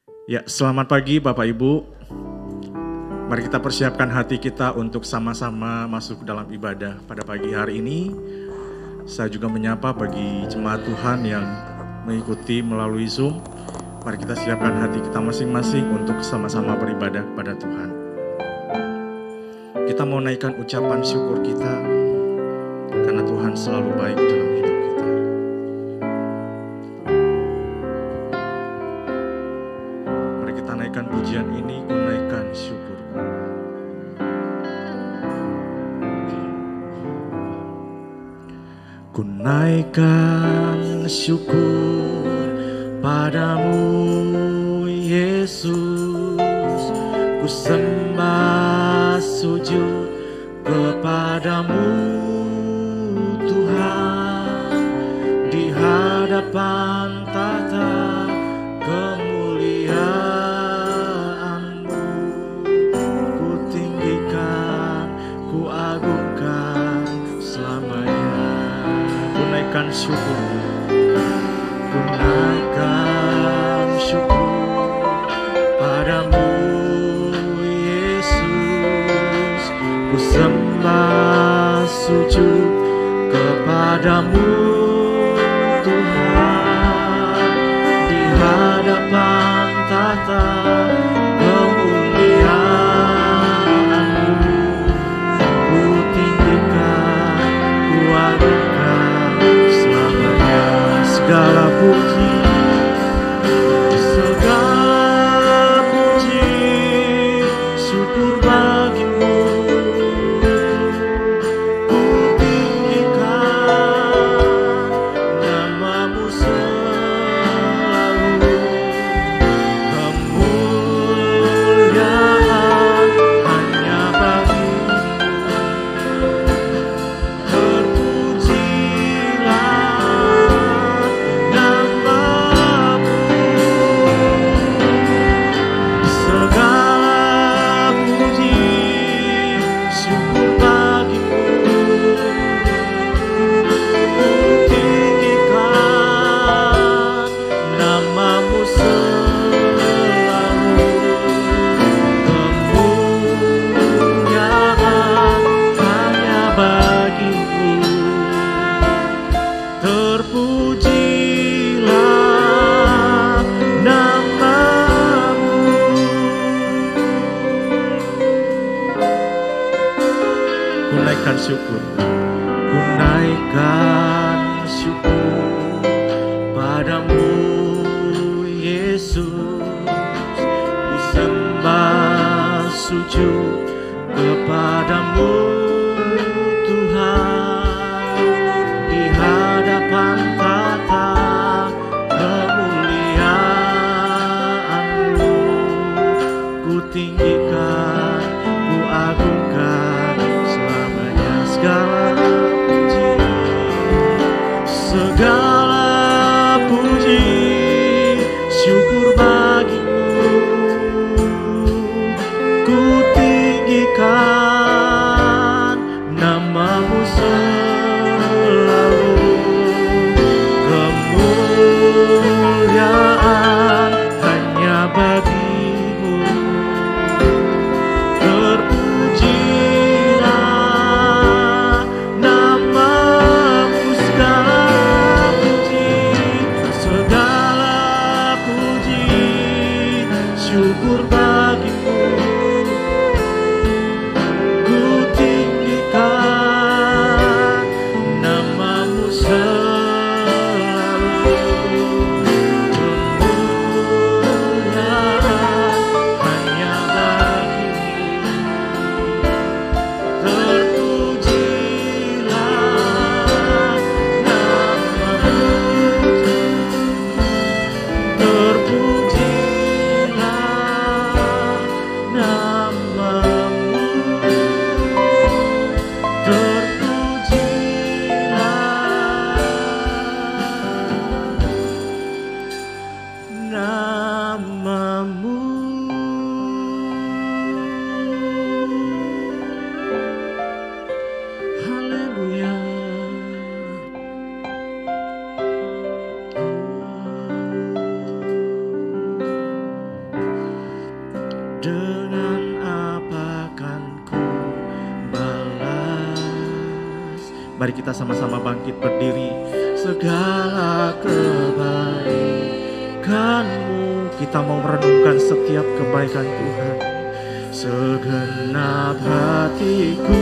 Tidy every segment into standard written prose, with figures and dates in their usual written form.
Ya, selamat pagi Bapak Ibu. Mari kita persiapkan hati kita untuk sama-sama masuk dalam ibadah pada pagi hari ini. Saya juga menyapa bagi jemaat Tuhan yang mengikuti melalui Zoom. Mari kita siapkan hati kita masing-masing untuk sama-sama beribadah kepada Tuhan. Kita mau naikkan ucapan syukur kita karena Tuhan selalu baik dalam hidup kita. Mari kita naikkan pujian ini, ku naikkan syukur. Ku naikkan syukur padamu Yesus, ku sembah sujud kepadamu Tuhan, di hadapan tahta kemuliaan-Mu. Ku tinggikan, ku agungkan selamanya. Ku naikkan syukur, ku naikkan syukur padamu Yesus, ku sembah sujud kepadamu Tuhan, di hadapan tahta kemuliaan-Mu. Ku tinggikan, ku agungkan selamanya. Segala puji, segala puji, syukur bagimu. Ku tinggikan nama-Mu selalu. Kemuliaan hanya bagimu. Terpujilah nama-Mu. Segala puji, syukur bagimu. Ku tinggikan nama-Mu selalu. Kemuliaan hanya bagimu. Terpujilah nama-Mu. Ku naikkan syukur, ku naikkan syukur padamu Yesus, ku sembah sujud kepadamu Tuhan, di hadapan tahta kemuliaan-Mu. Ku tinggikan, ku agungkan selamanya. Segala puji, syukur bagimu. Ku tinggikan nama-Mu selalu. Kemuliaan hanya bagimu. Terpujilah nama-Mu. Segala Mari kita sama-sama bangkit berdiri. Segala kebaikan-Mu, kita mau merenungkan setiap kebaikan Tuhan. Segenap hatiku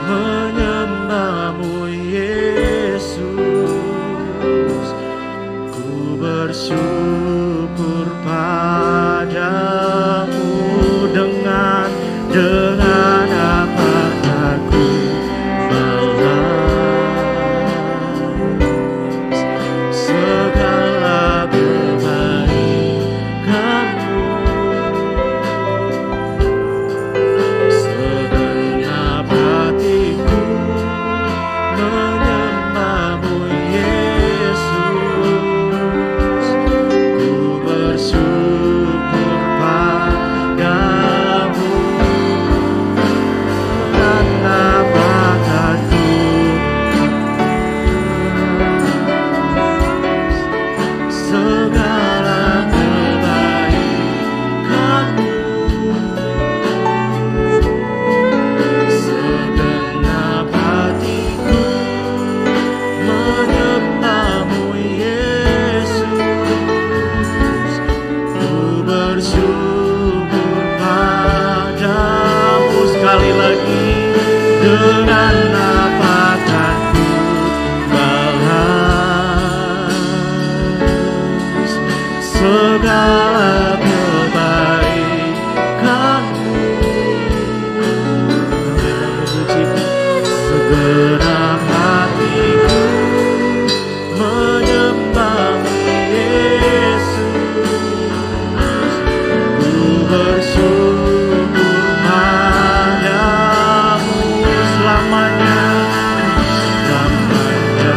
menyembah-Mu Yesus, ku bersyukur padamu. Dengan apa aku balas segala kebaikan-Mu. Segenap hatiku menyembah-Mu Yesus, ku bersyukur padamu. Karena bakatku segala kebaikan-Mu. Segenap hatiku menyembah-Mu Yesus, ku bersyukur padamu. Sekali lagi, dengan apakah ku balas segala kebaikan-Mu. Segenap hatiku menyembah-Mu Yesus, ku bersyukur padamu. Selamanya, selamanya,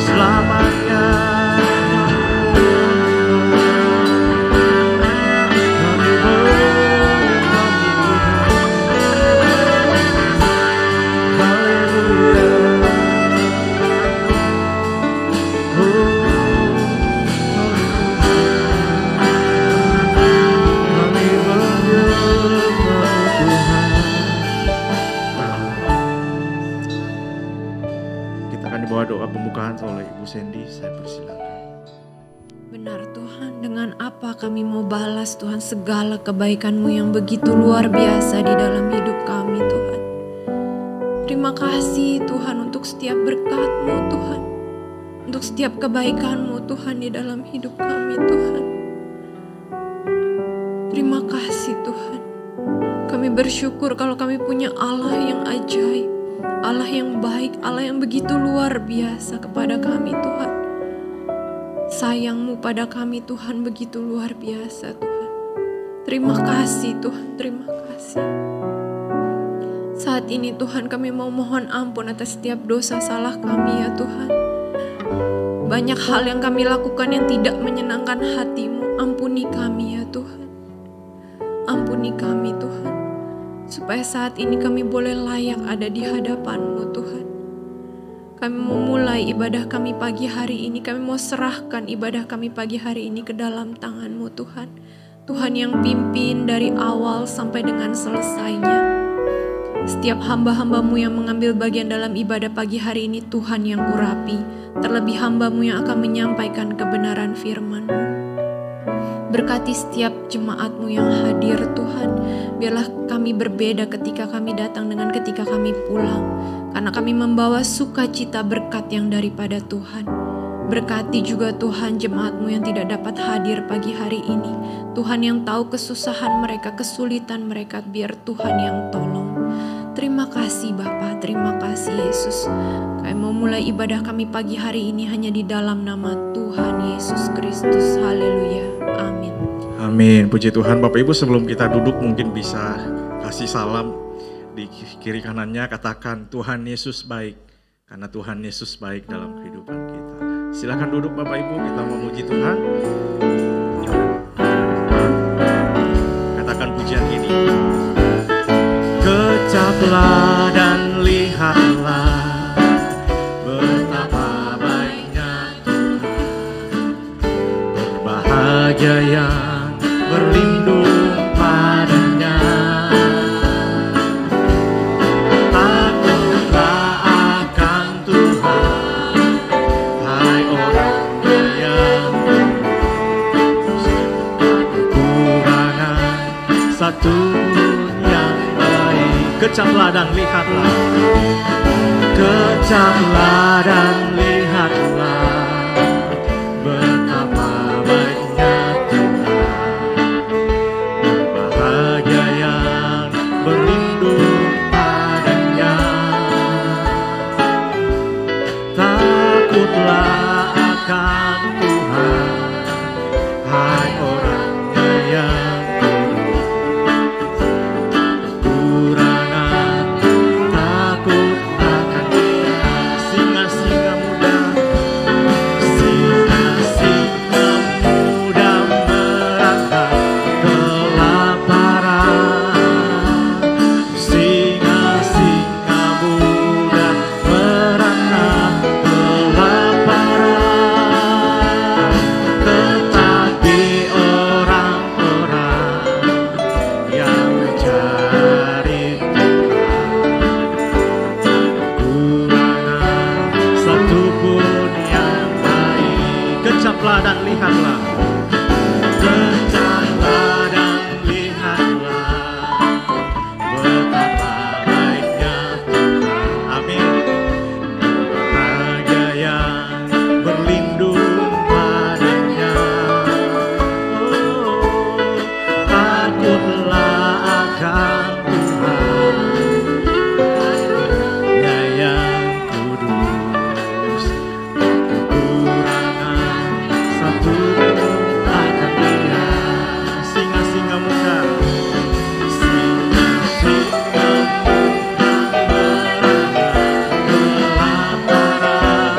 selamanya. Kami kita akan dibawa doa pembukaan oleh Ibu Sandy. Saya persilakan. Benar Tuhan, dengan apa kami mau balas Tuhan segala kebaikan-Mu yang begitu luar biasa di dalam hidup kami Tuhan. Terima kasih Tuhan untuk setiap berkat-Mu Tuhan, untuk setiap kebaikan-Mu Tuhan di dalam hidup kami Tuhan. Terima kasih Tuhan. Kami bersyukur kalau kami punya Allah yang ajaib, Allah yang baik, Allah yang begitu luar biasa kepada kami Tuhan. Sayang-Mu pada kami Tuhan begitu luar biasa Tuhan. Terima kasih Tuhan, terima kasih. Saat ini Tuhan kami mau mohon ampun atas setiap dosa salah kami ya Tuhan. Banyak hal yang kami lakukan yang tidak menyenangkan hati-Mu. Ampuni kami ya Tuhan. Ampuni kami Tuhan, supaya saat ini kami boleh layak ada di hadapan-Mu Tuhan. Kami mau mulai ibadah kami pagi hari ini. Kami mau serahkan ibadah kami pagi hari ini ke dalam tangan-Mu Tuhan. Tuhan yang pimpin dari awal sampai dengan selesainya. Setiap hamba-hamba-Mu yang mengambil bagian dalam ibadah pagi hari ini, Tuhan yang urapi. Terlebih hamba-Mu yang akan menyampaikan kebenaran firman-Mu. Berkati setiap jemaat-Mu yang hadir Tuhan. Biarlah kami berbeda ketika kami datang dengan ketika kami pulang. Karena kami membawa sukacita berkat yang daripada Tuhan. Berkati juga Tuhan jemaat-Mu yang tidak dapat hadir pagi hari ini. Tuhan yang tahu kesusahan mereka, kesulitan mereka, biar Tuhan yang tolong. Terima kasih Bapa, terima kasih Yesus. Kami mau mulai ibadah kami pagi hari ini hanya di dalam nama Tuhan Yesus Kristus. Haleluya. Amin. Amin. Puji Tuhan. Bapak Ibu, sebelum kita duduk mungkin bisa kasih salam di kiri kanannya, katakan Tuhan Yesus baik. Karena Tuhan Yesus baik dalam kehidupan kita. Silakan duduk Bapak Ibu, kita memuji Tuhan. Katakan pujian ini. Kecaplah dan lihatlah betapa baiknya Tuhan. Berbahagia yang berlindung padanya. Kecaplah dan lihatlah. Kecaplah dan lihatlah betapa baiknya Tuhan. Berbahagia yang berlindung padanya. Takutlah akan Tuhan, hai orangnya yang dan lihatlah. Kecaplah dan lihatlah betapa baiknya Tuhan. Amin. Berbahagia yang berlindung padanya. Oh, takutlah akan Tuhan, Dia yang kudus. Akan dia singa-singa muda, singa-singa muda kelaparan,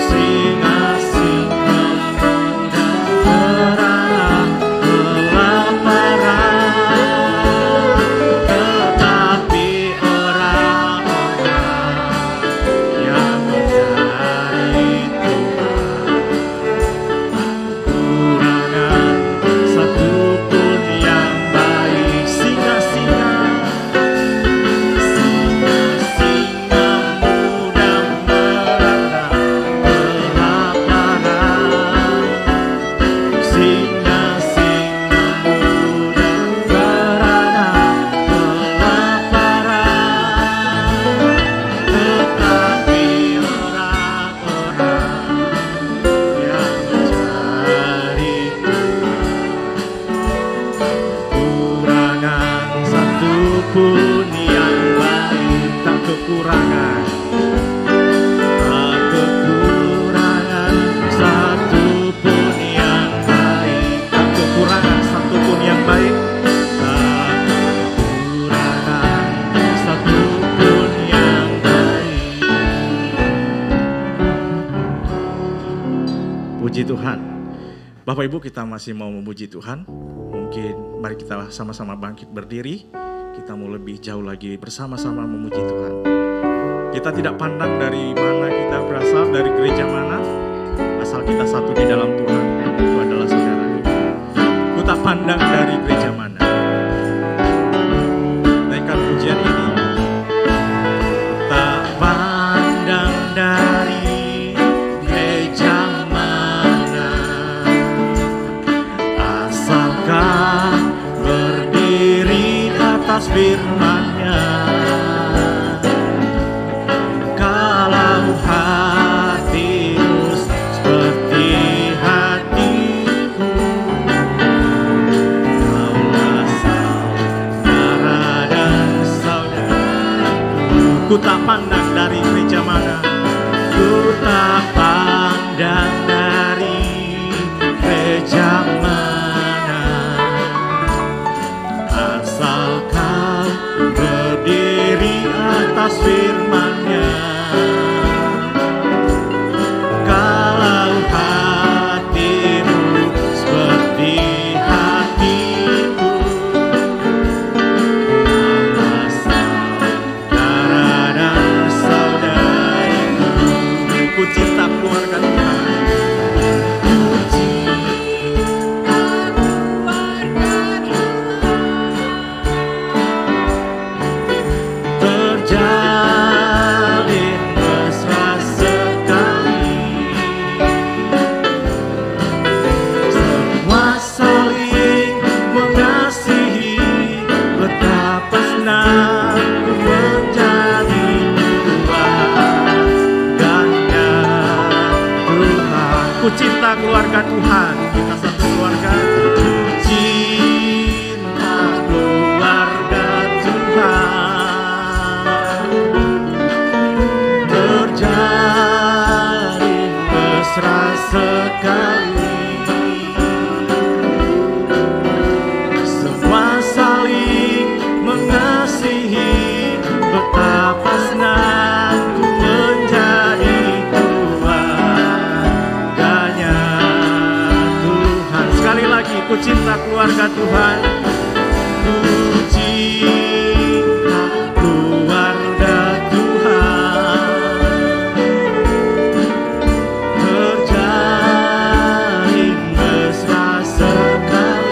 singa-singa muda kelaparan, tetapi orang-orang yang mencari satupun yang baik. Singa-singa muda merana kelaparan, singa-singa muda merana kelaparan, tetapi orang-orang yang mencari satupun yang baik, tak kekurangan, tak kekurangan satupun yang baik, tak kekurangan satupun yang baik, tak kekurangan satupun yang baik. Puji Tuhan. Bapak Ibu, kita masih mau memuji Tuhan. Mungkin mari kita sama-sama bangkit berdiri. Kita mau lebih jauh lagi bersama-sama memuji Tuhan. Kita tidak pandang dari mana kita berasal, dari gereja mana. Asal kita satu di dalam Tuhan, itu adalah saudara. Ku tak pandang dari gereja mana. Naikkan pujian ini. Tak pandang dari gereja mana, asalkan berdiri atas firman-Nya. Kalau hatimu seperti hatiku, kaulah saudara dan saudariku. Ku tak pandang dari gereja mana, ku tak pandang dari gereja mana, asal kau berdiri atas firman-Nya. Kalau hatimu seperti hatiku, kaulah saudara dan saudariku. Ku cinta senang ku menjadi keluarganya Tuhan. Ku cinta keluarga Tuhan. Kita satu keluarga. Ku cinta keluarga Tuhan. Terjalin mesra sekali. Betapa senang ku menjadi keluarganya Tuhan. Sekali lagi, ku cinta keluarga Tuhan. Ku cinta keluarga Tuhan. Terjalin mesra sekali.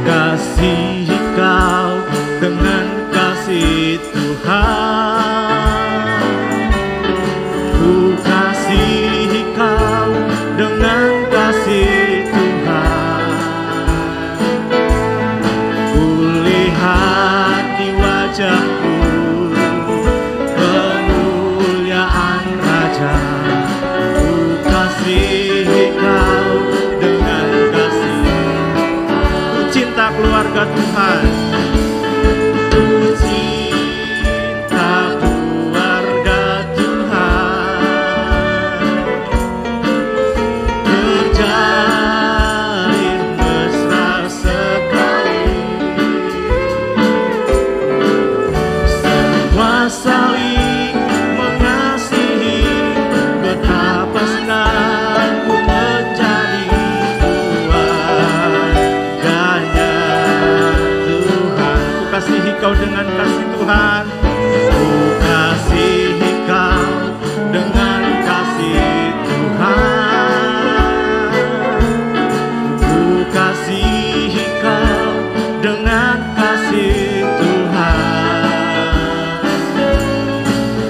Kasihi kau dengan kasih Tuhan. Ku kasihi kau dengan kasih Tuhan. Ku lihat di wajahmu kemuliaan Raja. Ku kasihi kau dengan keluarga Tuhan. Ku cinta keluarga Tuhan. Terjalin mesra sekali. Semua saling mengasihi. Betapa senang ku menjadi kasihi kau dengan kasih Tuhan. Ku kasihi kau dengan kasih Tuhan. Ku kasihi kau dengan kasih Tuhan.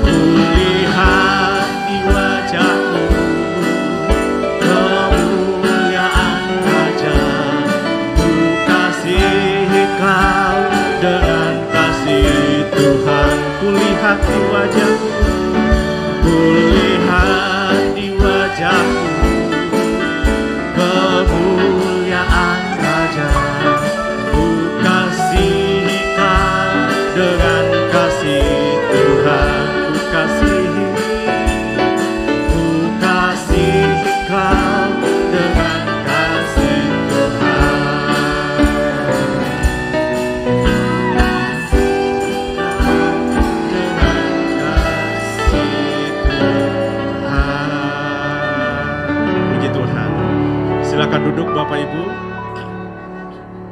Ku lihat di wajahmu kemuliaan Raja. Ku kasihi kau dengan kasih Tuhan. Kulihat di wajahmu, kulihat di wajahmu kemuliaan Raja. Ku kasihi kau dengan kasih Tuhan. Ku kasihi kau dengan kasih Tuhan. Silakan duduk Bapak Ibu.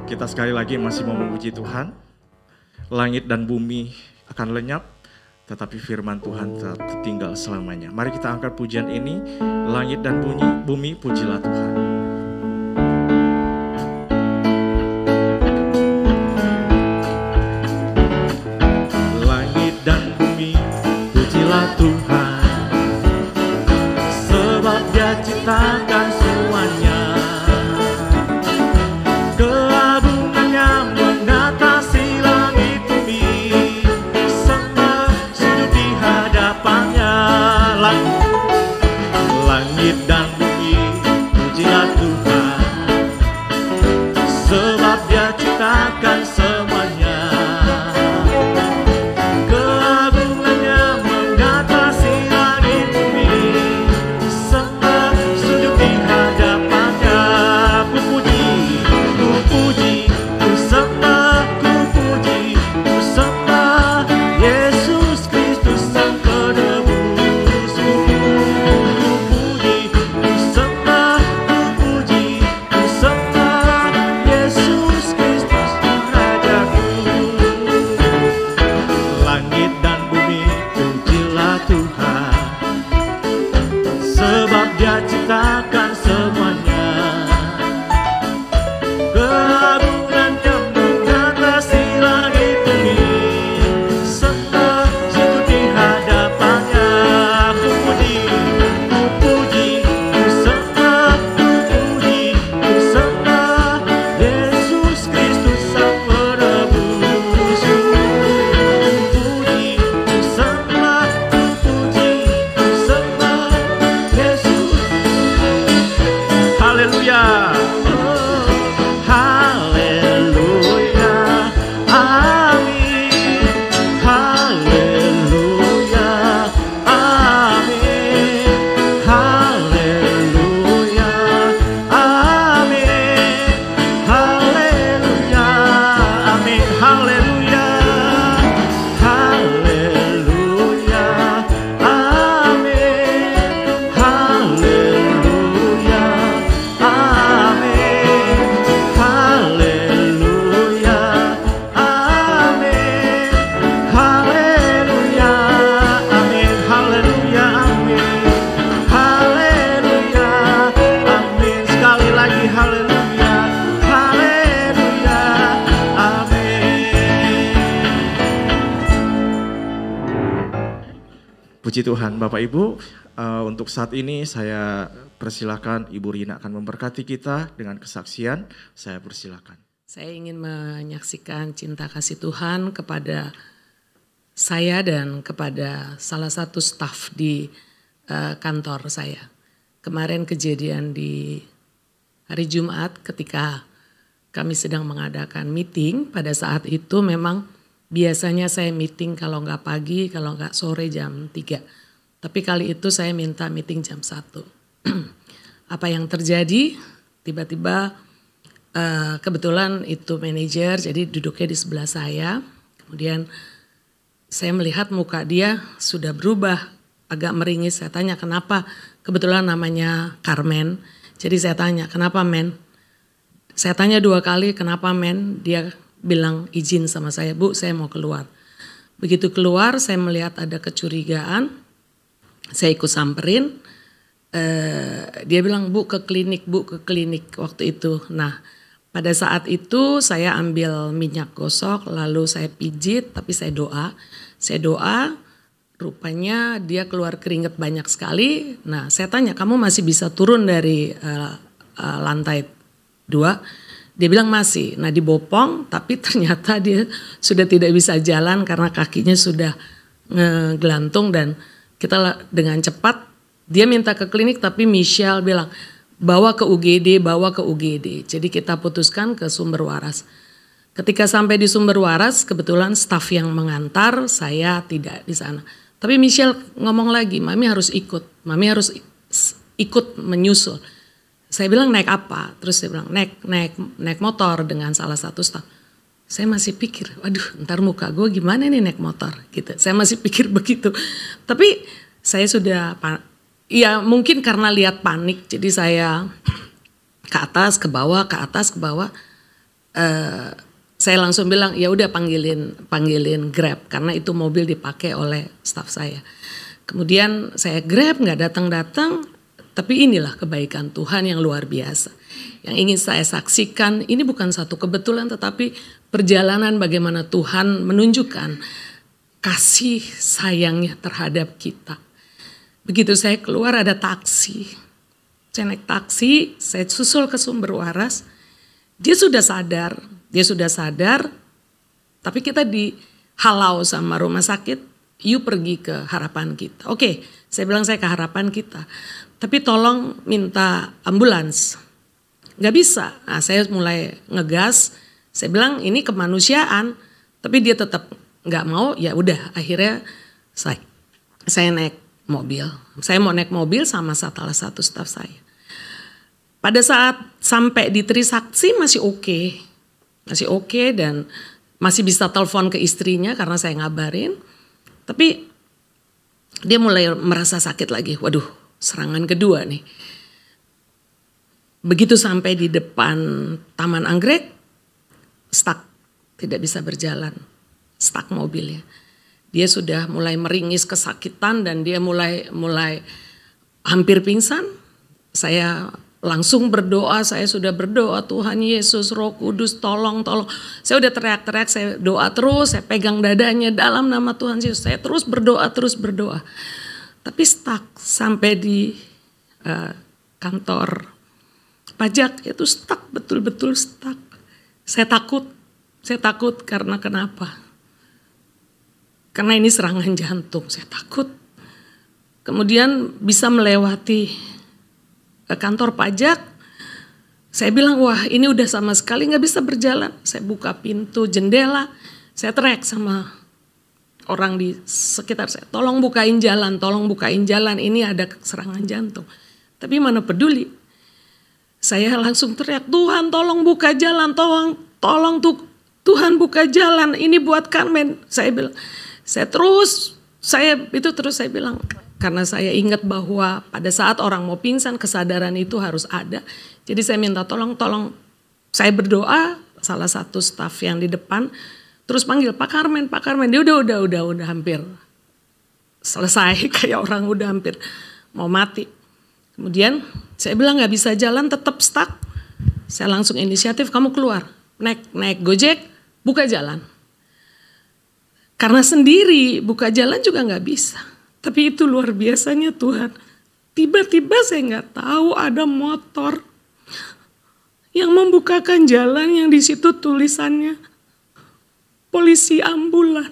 Kita sekali lagi masih mau memuji Tuhan. Langit dan bumi akan lenyap, tetapi firman Tuhan tetap tinggal selamanya. Mari kita angkat pujian ini. Langit dan bumi, pujilah Tuhan. Langit dan bumi, pujilah Tuhan. Sebab Dia ciptakan semuanya. Langit dan bumi, pujilah Tuhan. Sebab Dia ciptakan semuanya. Keagungannya mengatasi langit bumi. Sembah sujud di hadapannya. Ku puji, ku sembah, ku puji, ku sembah Yesus Kristus Sang Penebus. Ku puji, ku sembah Yesus Kristus Raja. Puji Tuhan, Bapak Ibu, untuk saat ini saya persilakan Ibu Rina akan memberkati kita dengan kesaksian. Saya persilakan. Saya ingin menyaksikan cinta kasih Tuhan kepada saya dan kepada salah satu staf di kantor saya. Kemarin kejadian di hari Jumat ketika kami sedang mengadakan meeting, pada saat itu memang biasanya saya meeting kalau nggak pagi, kalau nggak sore jam 3. Tapi kali itu saya minta meeting jam 1. Apa yang terjadi? Tiba-tiba kebetulan itu manajer, jadi duduknya di sebelah saya. Kemudian saya melihat muka dia sudah berubah, agak meringis. Saya tanya kenapa, kebetulan namanya Carmen. Jadi saya tanya kenapa men? Saya tanya 2 kali kenapa men? Dia bilang izin sama saya, Bu saya mau keluar. Begitu keluar saya melihat ada kecurigaan, saya ikut samperin. Dia bilang bu ke klinik waktu itu. Nah pada saat itu saya ambil minyak gosok lalu saya pijit, tapi saya doa, rupanya dia keluar keringat banyak sekali. Nah saya tanya kamu masih bisa turun dari lantai 2? Dia bilang masih. Nah dibopong tapi ternyata dia sudah tidak bisa jalan karena kakinya sudah ngegelantung dan kita dengan cepat dia minta ke klinik tapi Michelle bilang bawa ke UGD. Jadi kita putuskan ke Sumber Waras. Ketika sampai di Sumber Waras kebetulan staf yang mengantar, saya tidak di sana. Tapi Michelle ngomong lagi, Mami harus ikut menyusul. Saya bilang naik apa? Terus dia bilang naik motor dengan salah satu staf. Saya masih pikir, waduh ntar muka gue gimana nih naik motor gitu. Saya masih pikir begitu. Tapi saya sudah, ya mungkin karena lihat panik. Jadi saya ke atas, ke bawah. Saya langsung bilang ya udah panggilin Grab. Karena itu mobil dipakai oleh staf saya. Kemudian saya Grab gak datang-datang. Tapi inilah kebaikan Tuhan yang luar biasa. Yang ingin saya saksikan ini bukan satu kebetulan tetapi perjalanan bagaimana Tuhan menunjukkan kasih sayangnya terhadap kita. Begitu saya keluar ada taksi. Saya naik taksi, saya susul ke Sumber Waras. Dia sudah sadar. Tapi kita dihalau sama rumah sakit. You pergi ke Harapan Kita. Oke, saya bilang saya ke Harapan Kita. Tapi tolong minta ambulans. Gak bisa. Nah, saya mulai ngegas. Saya bilang ini kemanusiaan. Tapi dia tetap gak mau. Ya udah akhirnya saya naik mobil. Saya mau naik mobil sama salah satu staf saya. Pada saat sampai di Trisakti masih oke dan masih bisa telepon ke istrinya karena saya ngabarin. Tapi dia mulai merasa sakit lagi. Waduh. Serangan kedua nih. Begitu sampai di depan Taman Anggrek, stuck, tidak bisa berjalan, stuck mobilnya. Dia sudah mulai meringis kesakitan dan dia mulai hampir pingsan. Saya langsung berdoa, saya sudah berdoa Tuhan Yesus, Roh Kudus tolong. Saya udah teriak-teriak, saya doa terus, saya pegang dadanya dalam nama Tuhan Yesus. Saya terus berdoa. Tapi stuck sampai di kantor pajak itu stuck, betul-betul stuck. Saya takut karena kenapa? Karena ini serangan jantung, saya takut. Kemudian bisa melewati kantor pajak, saya bilang wah ini udah sama sekali gak bisa berjalan. Saya buka pintu jendela, saya teriak sama orang di sekitar saya, tolong bukain jalan, ini ada serangan jantung. Tapi mana peduli. Saya langsung teriak, Tuhan tolong buka jalan, tolong Tuhan buka jalan, ini buat Carmen. Saya bilang, saya bilang, karena saya ingat bahwa pada saat orang mau pingsan, kesadaran itu harus ada. Jadi saya minta tolong, saya berdoa, salah satu staf yang di depan, terus panggil Pak Carmen, dia udah hampir selesai kayak orang udah hampir mau mati. Kemudian saya bilang gak bisa jalan tetap stuck. Saya langsung inisiatif kamu keluar, naik Gojek, buka jalan. Karena sendiri buka jalan juga gak bisa. Tapi itu luar biasanya Tuhan. Tiba-tiba saya nggak tahu ada motor yang membukakan jalan yang di situ tulisannya polisi ambulan.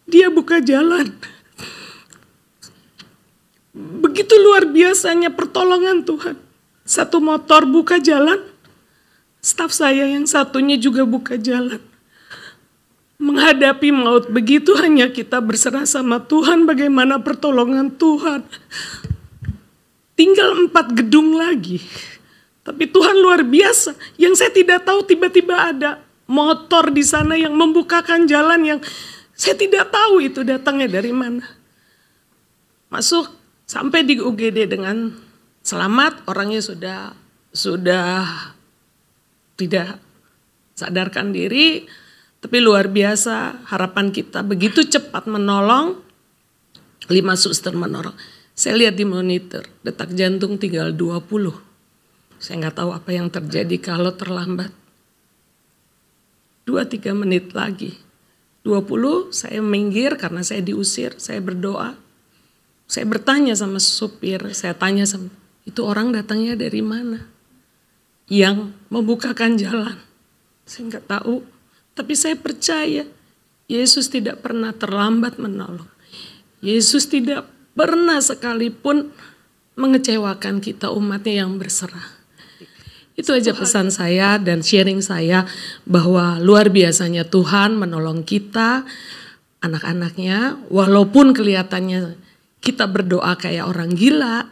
Dia buka jalan. Begitu luar biasanya pertolongan Tuhan. Satu motor buka jalan, staf saya yang satunya juga buka jalan. Menghadapi maut begitu hanya kita berserah sama Tuhan, bagaimana pertolongan Tuhan. Tinggal 4 gedung lagi. Tapi Tuhan luar biasa. Yang saya tidak tahu tiba-tiba ada motor di sana yang membukakan jalan yang saya tidak tahu itu datangnya dari mana. Masuk sampai di UGD dengan selamat, orangnya sudah tidak sadarkan diri. Tapi luar biasa harapan kita begitu cepat menolong, 5 suster menolong. Saya lihat di monitor, detak jantung tinggal 20. Saya nggak tahu apa yang terjadi kalau terlambat. 2-3 menit lagi. 20 saya minggir karena saya diusir, saya berdoa. Saya bertanya sama supir, saya tanya sama, itu orang datangnya dari mana? Yang membukakan jalan. Saya nggak tahu. Tapi saya percaya Yesus tidak pernah terlambat menolong. Yesus tidak pernah sekalipun mengecewakan kita umatnya yang berserah. Itu aja pesan saya dan sharing saya bahwa luar biasanya Tuhan menolong kita, anak-anaknya. Walaupun kelihatannya kita berdoa kayak orang gila,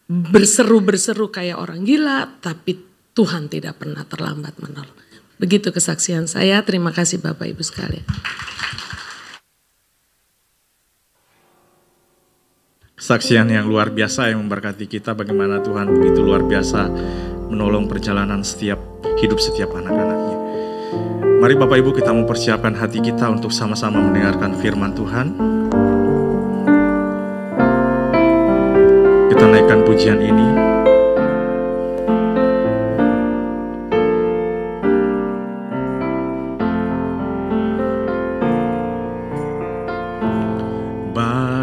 berseru-berseru kayak orang gila, tapi Tuhan tidak pernah terlambat menolong. Begitu kesaksian saya, terima kasih Bapak Ibu sekalian. Kesaksian yang luar biasa yang memberkati kita bagaimana Tuhan begitu luar biasa menolong perjalanan hidup setiap anak-anaknya. Mari Bapak Ibu kita mempersiapkan hati kita untuk sama-sama mendengarkan firman Tuhan. Kita naikkan pujian ini.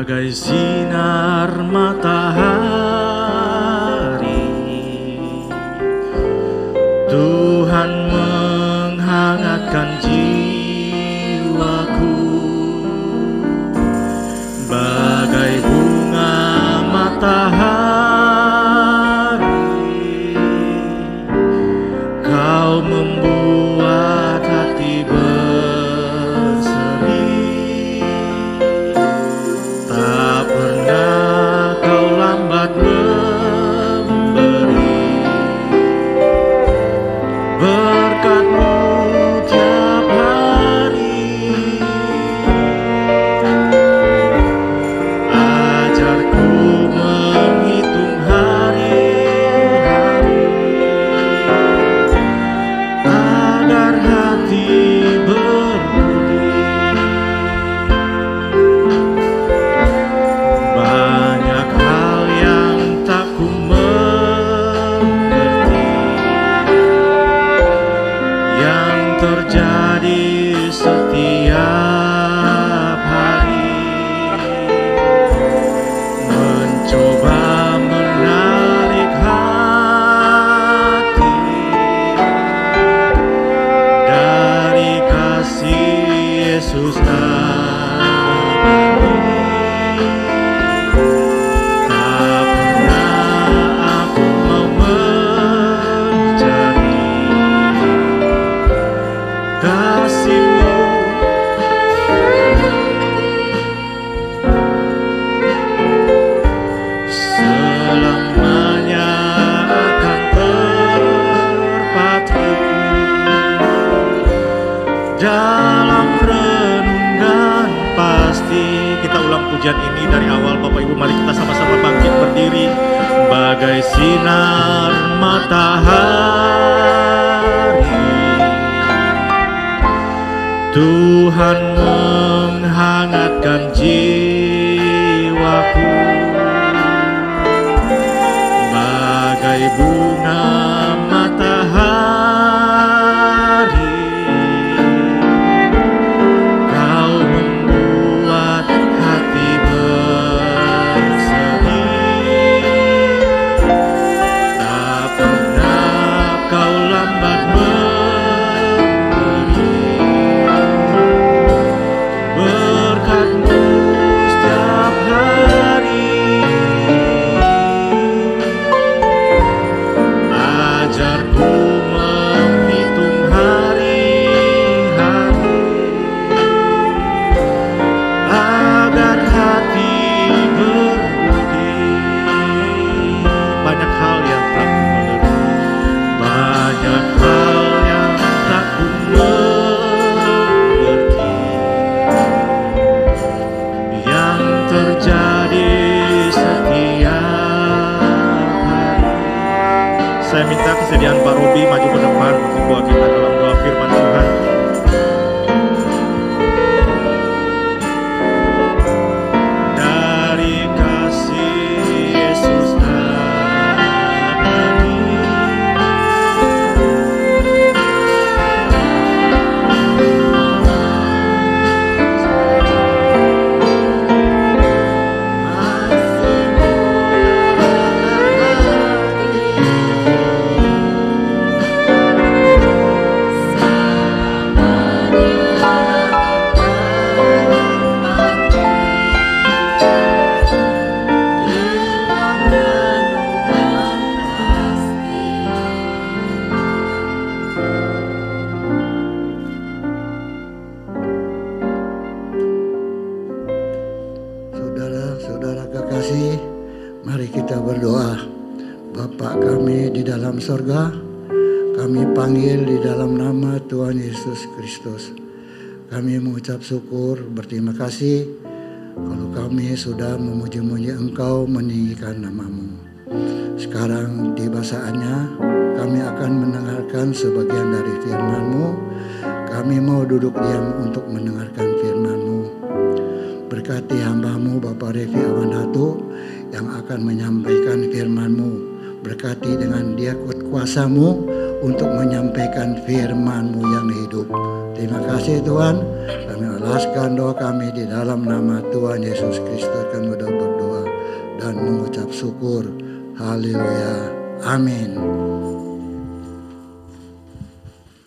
Bagai sinar matahari, Tuhan menghangatkan jiwaku. Bagai bunga matahari, Kau membuat hati pujian ini dari awal. Bapak Ibu, mari kita sama-sama bangkit berdiri. Bagai sinar matahari, Tuhan menghangatkan jiwaku. Bagai bunga matahari, Kau membuat hati keluarga, kami panggil di dalam nama Tuhan Yesus Kristus. Kami mengucap syukur, berterima kasih kalau kami sudah memuji-muji Engkau, meninggikan nama-Mu. Sekarang tiba saatnya kami akan mendengarkan sebagian dari firman-Mu. Kami mau duduk diam untuk mendengarkan firman-Mu. Berkati hamba-Mu Bapak Revi Awandatu yang akan menyampaikan firman-Mu. Berkati dengan dia kuasa-Mu untuk menyampaikan firman-Mu yang hidup. Terima kasih Tuhan. Kami alaskan doa kami di dalam nama Tuhan Yesus Kristus. Kami sudah berdoa dan mengucap syukur. Haleluya. Amin.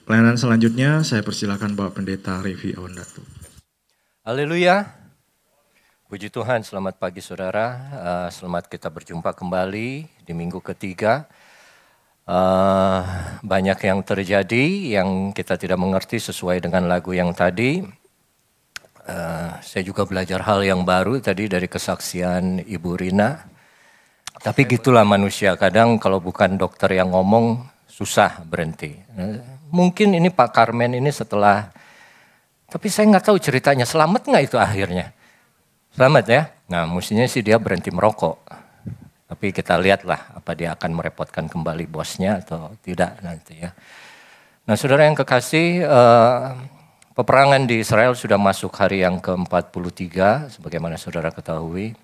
Pelayanan selanjutnya saya persilakan Bapak Pendeta Revi Awandatu. Haleluya. Puji Tuhan, selamat pagi saudara. Selamat kita berjumpa kembali di minggu ketiga. Banyak yang terjadi yang kita tidak mengerti sesuai dengan lagu yang tadi. Saya juga belajar hal yang baru tadi dari kesaksian Ibu Rina. Tapi gitulah manusia, kadang kalau bukan dokter yang ngomong susah berhenti. Mungkin ini Pak Carmen ini setelah, tapi saya nggak tahu ceritanya, selamat nggak itu akhirnya? Selamat ya? Nah mestinya sih dia berhenti merokok. Tapi kita lihatlah apa dia akan merepotkan kembali bosnya atau tidak nanti ya. Nah saudara yang kekasih, peperangan di Israel sudah masuk hari yang ke-43 sebagaimana saudara ketahui.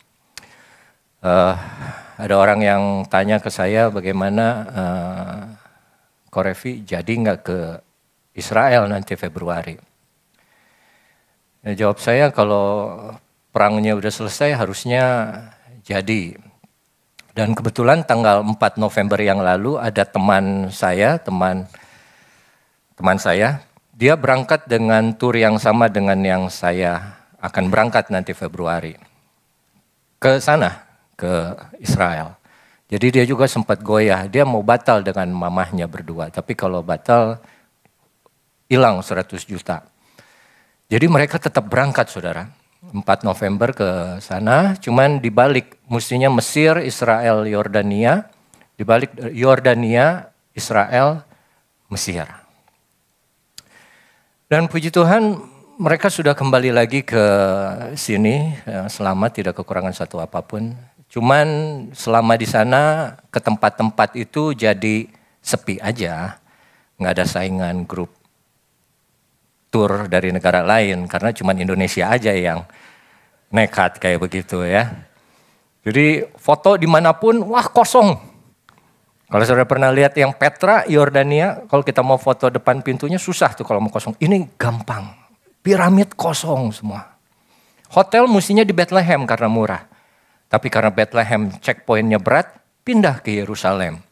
Ada orang yang tanya ke saya bagaimana Korevi jadi nggak ke Israel nanti Februari. Jawab saya kalau perangnya udah selesai harusnya jadi. Dan kebetulan tanggal 4 November yang lalu ada teman saya, dia berangkat dengan tur yang sama dengan yang saya akan berangkat nanti Februari. Ke sana, ke Israel. Jadi dia juga sempat goyah, dia mau batal dengan mamahnya berdua. Tapi kalau batal, hilang 100 juta. Jadi mereka tetap berangkat saudara. 4 November ke sana, cuman dibalik mestinya Mesir, Israel, Yordania, dibalik Yordania, Israel, Mesir. Dan puji Tuhan mereka sudah kembali lagi ke sini, selamat tidak kekurangan satu apapun. Cuman selama di sana ke tempat-tempat itu jadi sepi aja, nggak ada saingan grup tur dari negara lain karena cuma Indonesia aja yang nekat kayak begitu ya. Jadi foto dimanapun wah kosong. Kalau saudara pernah lihat yang Petra, Yordania, kalau kita mau foto depan pintunya susah tuh kalau mau kosong. Ini gampang, piramid kosong semua. Hotel mestinya di Bethlehem karena murah. Tapi karena Bethlehem checkpointnya berat, pindah ke Yerusalem.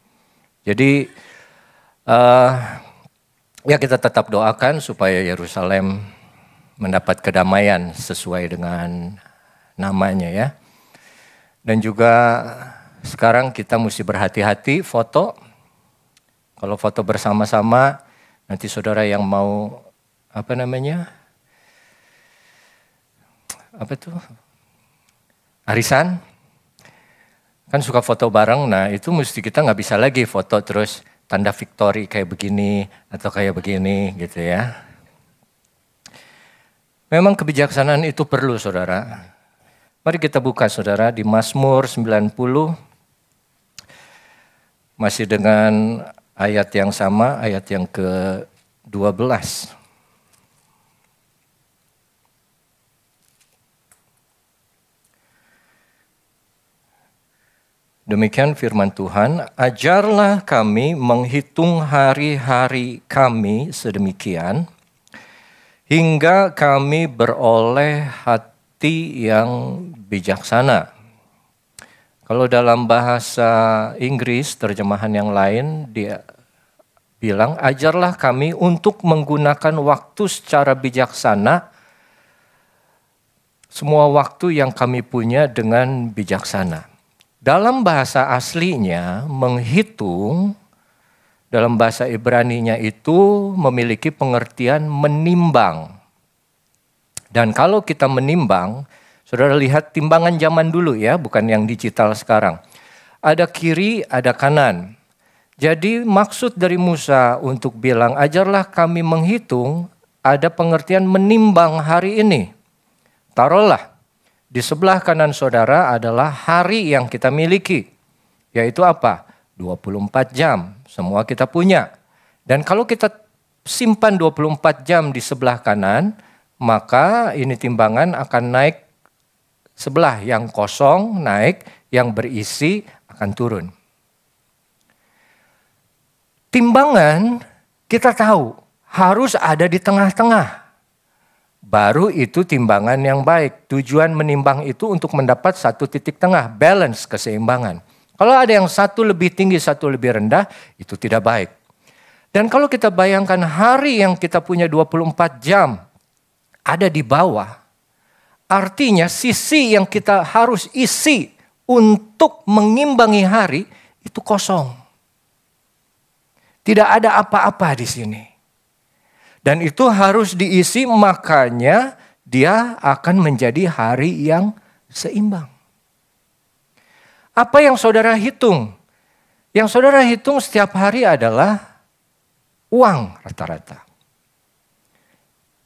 Jadi ya kita tetap doakan supaya Yerusalem mendapat kedamaian sesuai dengan namanya ya. Dan juga sekarang kita mesti berhati-hati foto. Kalau foto bersama-sama nanti saudara yang mau arisan kan suka foto bareng. Nah itu mesti kita nggak bisa lagi foto terus tanda victory kayak begini atau kayak begini gitu ya. Memang kebijaksanaan itu perlu saudara. Mari kita buka saudara di Mazmur 90. Masih dengan ayat yang sama, ayat yang ke-12. Demikian firman Tuhan, ajarlah kami menghitung hari-hari kami sedemikian, hingga kami beroleh hati yang bijaksana. Kalau dalam bahasa Inggris, terjemahan yang lain, dia bilang, ajarlah kami untuk menggunakan waktu secara bijaksana, semua waktu yang kami punya dengan bijaksana. Dalam bahasa aslinya, menghitung, dalam bahasa Ibraninya itu memiliki pengertian menimbang. Dan kalau kita menimbang, saudara lihat timbangan zaman dulu ya, bukan yang digital sekarang. Ada kiri, ada kanan. Jadi maksud dari Musa untuk bilang ajarlah kami menghitung, ada pengertian menimbang hari ini. Taruhlah di sebelah kanan saudara adalah hari yang kita miliki. Yaitu apa? 24 jam. Semua kita punya. Dan kalau kita simpan 24 jam di sebelah kanan, maka ini timbangan akan naik sebelah, yang kosong naik, yang berisi akan turun. Timbangan kita tahu harus ada di tengah-tengah. Baru itu timbangan yang baik. Tujuan menimbang itu untuk mendapat satu titik tengah, balance, keseimbangan. Kalau ada yang satu lebih tinggi, satu lebih rendah, itu tidak baik. Dan kalau kita bayangkan hari yang kita punya 24 jam ada di bawah, artinya sisi yang kita harus isi untuk mengimbangi hari itu kosong. Tidak ada apa-apa di sini. Dan itu harus diisi, makanya dia akan menjadi hari yang seimbang. Apa yang saudara hitung? Yang saudara hitung setiap hari adalah uang rata-rata.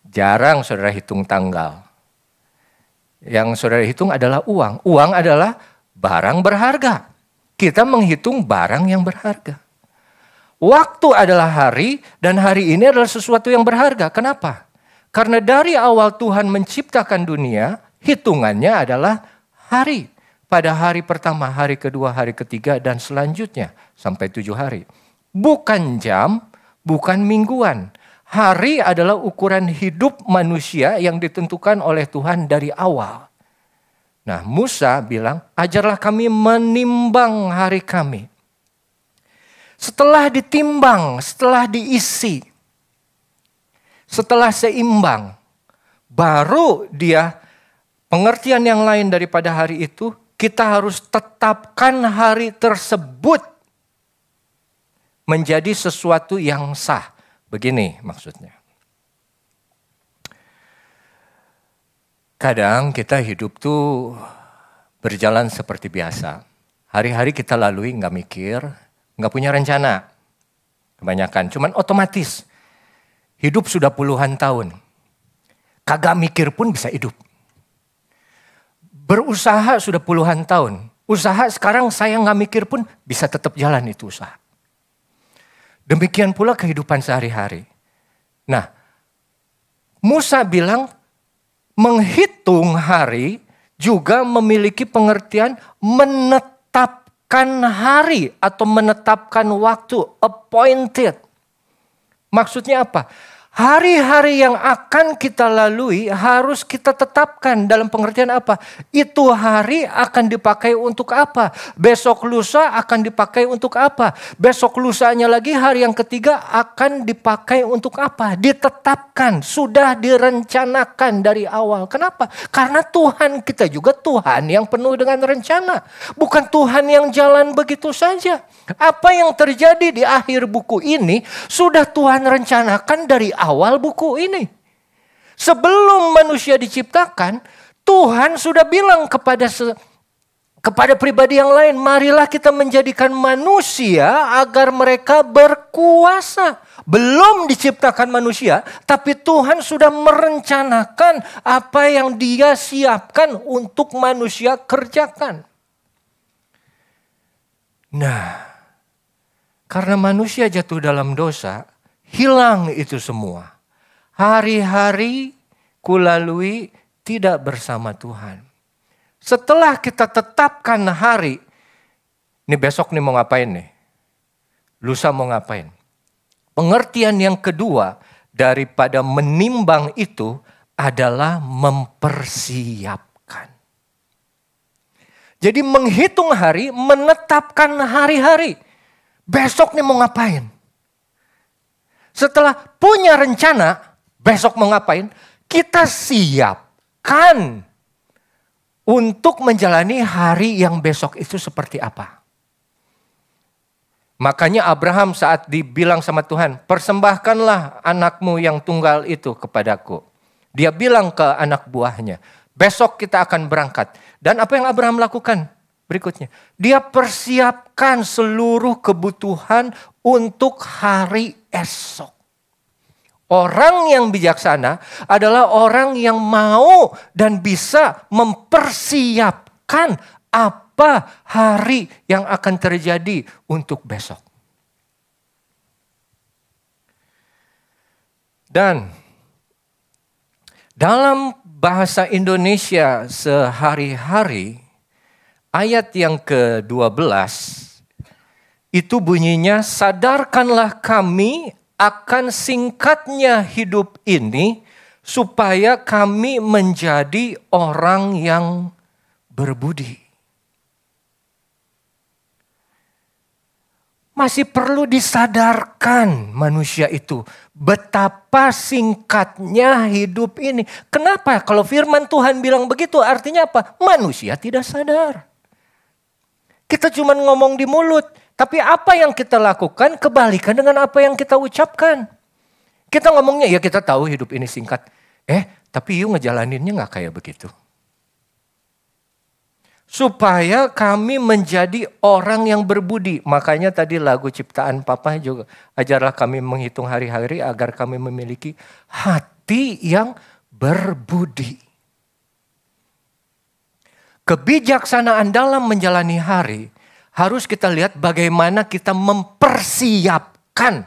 Jarang saudara hitung tanggal. Yang saudara hitung adalah uang. Uang adalah barang berharga. Kita menghitung barang yang berharga. Waktu adalah hari, dan hari ini adalah sesuatu yang berharga. Kenapa? Karena dari awal Tuhan menciptakan dunia, hitungannya adalah hari. Pada hari pertama, hari kedua, hari ketiga, dan selanjutnya sampai 7 hari. Bukan jam, bukan mingguan. Hari adalah ukuran hidup manusia yang ditentukan oleh Tuhan dari awal. Nah, Musa bilang, ajarlah kami menimbang hari kami. Setelah ditimbang, setelah diisi, setelah seimbang, baru dia pengertian yang lain daripada hari itu, kita harus tetapkan hari tersebut menjadi sesuatu yang sah. Begini maksudnya. Kadang kita hidup tuh berjalan seperti biasa. Hari-hari kita lalui nggak mikir, nggak punya rencana. Kebanyakan, cuman otomatis. Hidup sudah puluhan tahun. Kagak mikir pun bisa hidup. Berusaha sudah puluhan tahun. Usaha sekarang saya nggak mikir pun bisa tetap jalan itu usaha. Demikian pula kehidupan sehari-hari. Nah, Musa bilang menghitung hari juga memiliki pengertian menetapkan hari atau menetapkan waktu, appointed. Maksudnya apa? Hari-hari yang akan kita lalui harus kita tetapkan dalam pengertian apa? Itu hari akan dipakai untuk apa? Besok lusa akan dipakai untuk apa? Besok lusanya lagi hari yang ketiga akan dipakai untuk apa? Ditetapkan, sudah direncanakan dari awal. Kenapa? Karena Tuhan kita juga Tuhan yang penuh dengan rencana. Bukan Tuhan yang jalan begitu saja. Apa yang terjadi di akhir buku ini sudah Tuhan rencanakan dari awal buku ini. Sebelum manusia diciptakan, Tuhan sudah bilang kepada pribadi yang lain, marilah kita menjadikan manusia agar mereka berkuasa. Belum diciptakan manusia, tapi Tuhan sudah merencanakan apa yang Dia siapkan untuk manusia kerjakan. Nah, karena manusia jatuh dalam dosa, hilang itu semua. Hari-hari kulalui tidak bersama Tuhan. Setelah kita tetapkan hari, ini besok nih mau ngapain nih? Lusa mau ngapain? Pengertian yang kedua daripada menimbang itu adalah mempersiapkan. Jadi menghitung hari, menetapkan hari-hari. Besok nih mau ngapain? Setelah punya rencana, besok mau ngapain? Kita siapkan untuk menjalani hari yang besok itu seperti apa. Makanya Abraham saat dibilang sama Tuhan, persembahkanlah anakmu yang tunggal itu kepadaku. Dia bilang ke anak buahnya, besok kita akan berangkat. Dan apa yang Abraham lakukan? Berikutnya, dia persiapkan seluruh kebutuhan untuk hari esok. Orang yang bijaksana adalah orang yang mau dan bisa mempersiapkan apa hari yang akan terjadi untuk besok. Dan dalam bahasa Indonesia sehari-hari, ayat yang ke-12 itu bunyinya, sadarkanlah kami akan singkatnya hidup ini supaya kami menjadi orang yang berbudi. Masih perlu disadarkan manusia itu betapa singkatnya hidup ini. Kenapa? Kalau firman Tuhan bilang begitu artinya apa? Manusia tidak sadar. Kita cuma ngomong di mulut. Tapi apa yang kita lakukan kebalikan dengan apa yang kita ucapkan. Kita ngomongnya ya kita tahu hidup ini singkat. Tapi you ngejalaninnya gak kayak begitu. Supaya kami menjadi orang yang berbudi. Makanya tadi lagu ciptaan Papa juga. Ajarlah kami menghitung hari-hari agar kami memiliki hati yang berbudi. Kebijaksanaan dalam menjalani hari harus kita lihat bagaimana kita mempersiapkan,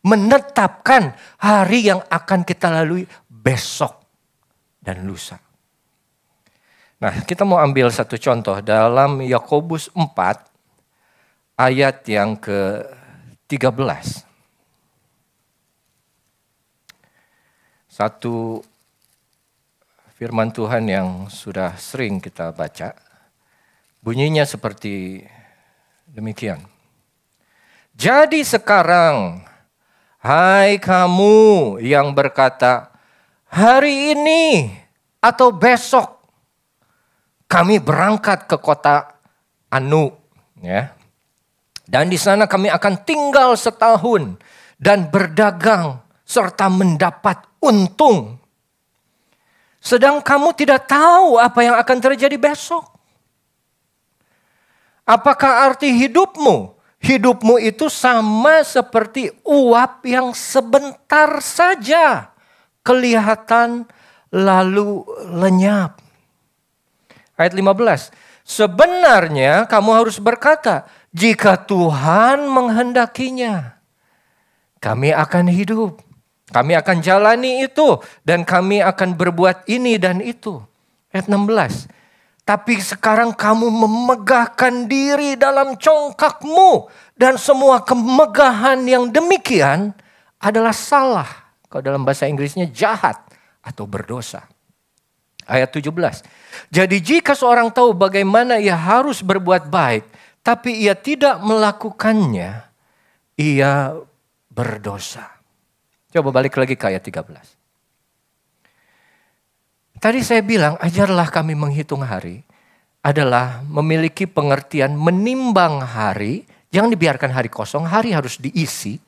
menetapkan hari yang akan kita lalui besok dan lusa. Nah, kita mau ambil satu contoh dalam Yakobus 4 ayat yang ke-13. Satu firman Tuhan yang sudah sering kita baca. Bunyinya seperti demikian. Jadi sekarang, hai kamu yang berkata, hari ini atau besok kami berangkat ke kota Anu, ya. Dan di sana kami akan tinggal setahun dan berdagang serta mendapat untung. Sedang kamu tidak tahu apa yang akan terjadi besok. Apakah arti hidupmu? Hidupmu itu sama seperti uap yang sebentar saja kelihatan lalu lenyap. Ayat 15. Sebenarnya kamu harus berkata, jika Tuhan menghendakinya, kami akan hidup. Kami akan jalani itu dan kami akan berbuat ini dan itu. Ayat 16. Tapi sekarang kamu memegahkan diri dalam congkakmu. Dan semua kemegahan yang demikian adalah salah. Kalau dalam bahasa Inggrisnya jahat atau berdosa. Ayat 17. Jadi jika seorang tahu bagaimana ia harus berbuat baik. Tapi ia tidak melakukannya. Ia berdosa. Coba balik lagi ke ayat 13. Tadi saya bilang ajarlah kami menghitung hari. Adalah memiliki pengertian menimbang hari. Jangan dibiarkan hari kosong, hari harus diisi.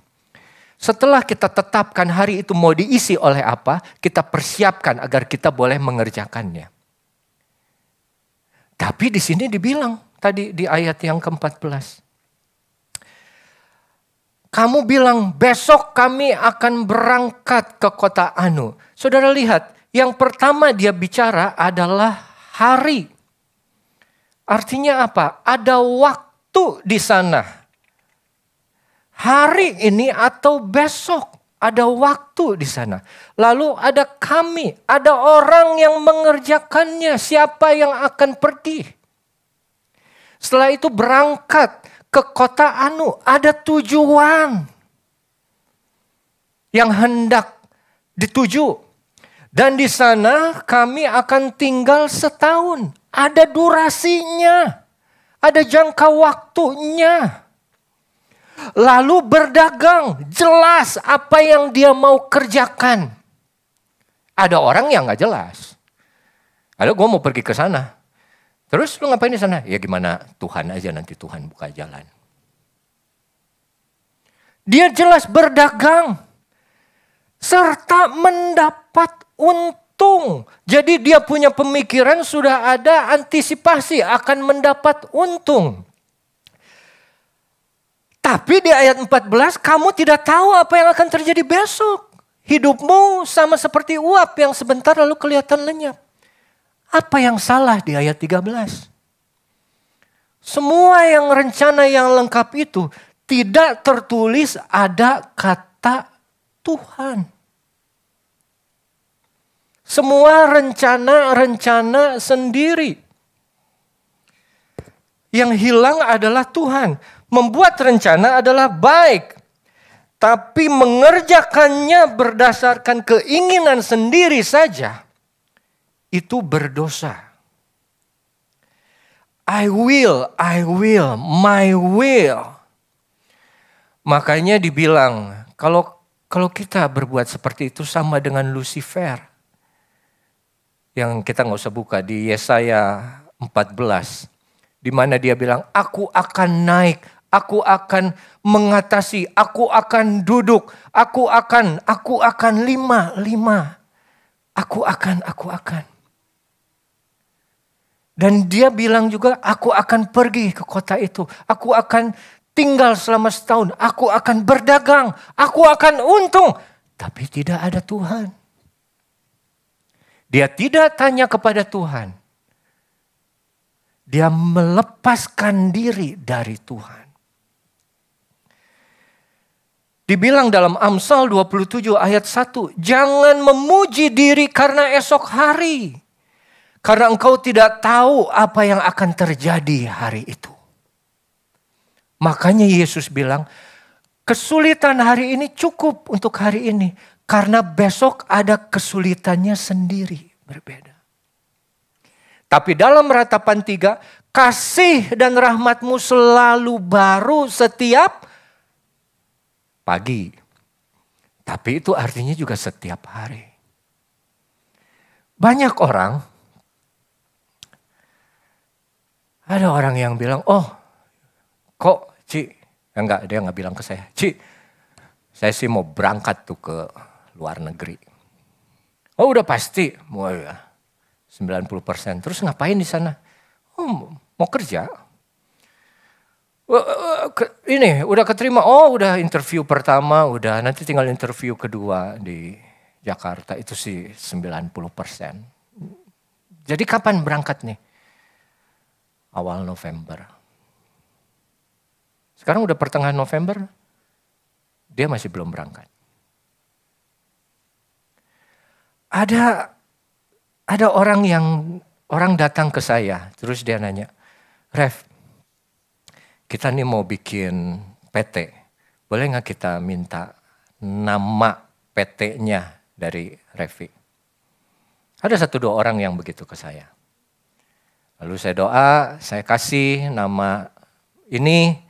Setelah kita tetapkan hari itu mau diisi oleh apa, kita persiapkan agar kita boleh mengerjakannya. Tapi di sini dibilang tadi di ayat yang ke-14. Kamu bilang besok kami akan berangkat ke kota Anu. Saudara lihat, yang pertama dia bicara adalah hari. Artinya apa? Ada waktu di sana. Hari ini atau besok ada waktu di sana. Lalu ada kami, ada orang yang mengerjakannya. Siapa yang akan pergi? Setelah itu berangkat ke kota Anu. Ada tujuan yang hendak dituju. Dan di sana kami akan tinggal setahun. Ada durasinya. Ada jangka waktunya. Lalu berdagang, jelas apa yang dia mau kerjakan. Ada orang yang gak jelas. Ada gue mau pergi ke sana. Terus lu ngapain di sana? Ya gimana Tuhan aja, nanti Tuhan buka jalan. Dia jelas berdagang. Serta mendapat untung. untung. Jadi dia punya pemikiran sudah ada antisipasi akan mendapat untung. Tapi di ayat 14 kamu tidak tahu apa yang akan terjadi besok. Hidupmu sama seperti uap yang sebentar lalu kelihatan lenyap. Apa yang salah di ayat 13? Semua yang rencana yang lengkap itu tidak tertulis ada kata Tuhan. Semua rencana-rencana sendiri. Yang hilang adalah Tuhan. Membuat rencana adalah baik. Tapi mengerjakannya berdasarkan keinginan sendiri saja, itu berdosa. I will, my will. Makanya dibilang, kalau kita berbuat seperti itu sama dengan Lucifer. Yang kita nggak usah buka di Yesaya 14. Di mana dia bilang, aku akan naik, aku akan mengatasi, aku akan duduk, aku akan lima. Aku akan. Dan dia bilang juga, aku akan pergi ke kota itu. Aku akan tinggal selama setahun. Aku akan berdagang. Aku akan untung. Tapi tidak ada Tuhan. Dia tidak tanya kepada Tuhan. Dia melepaskan diri dari Tuhan. Dibilang dalam Amsal 27 ayat 1. Jangan memuji diri karena esok hari. Karena engkau tidak tahu apa yang akan terjadi hari itu. Makanya Yesus bilang, kesulitan hari ini cukup untuk hari ini. Karena besok ada kesulitannya sendiri berbeda. Tapi dalam ratapan 3, kasih dan rahmatmu selalu baru setiap pagi. Tapi itu artinya juga setiap hari. Banyak orang, ada orang yang bilang, oh kok Ci, enggak, dia enggak bilang ke saya, Ci, saya sih mau berangkat tuh ke luar negeri. Oh udah pasti, mau ya 90%. Terus ngapain di sana? Oh, mau kerja. Ini udah keterima, oh udah interview pertama, udah nanti tinggal interview kedua di Jakarta, itu sih 90%. Jadi kapan berangkat nih? Awal November. Sekarang udah pertengahan November, dia masih belum berangkat. Ada orang datang ke saya, terus dia nanya, Rev, kita nih mau bikin PT, boleh gak kita minta nama PT-nya dari Revi? Ada 1-2 orang yang begitu ke saya. Lalu saya doa, saya kasih nama ini,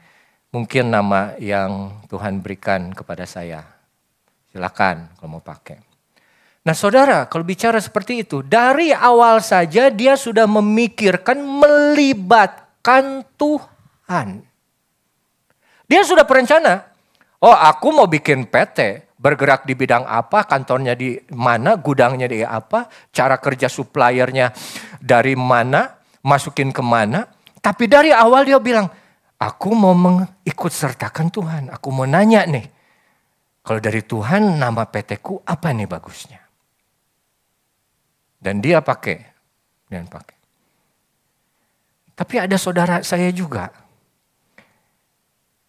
mungkin nama yang Tuhan berikan kepada saya. Silakan kalau mau pakai. Nah saudara, kalau bicara seperti itu, dari awal saja dia sudah memikirkan melibatkan Tuhan. Dia sudah berencana, oh aku mau bikin PT, bergerak di bidang apa, kantornya di mana, gudangnya di apa, cara kerja suppliernya dari mana, masukin kemana. Tapi dari awal dia bilang, aku mau mengikut sertakan Tuhan, aku mau nanya nih, kalau dari Tuhan nama PT-ku apa nih bagusnya? Dan dia pakai. Tapi ada saudara saya juga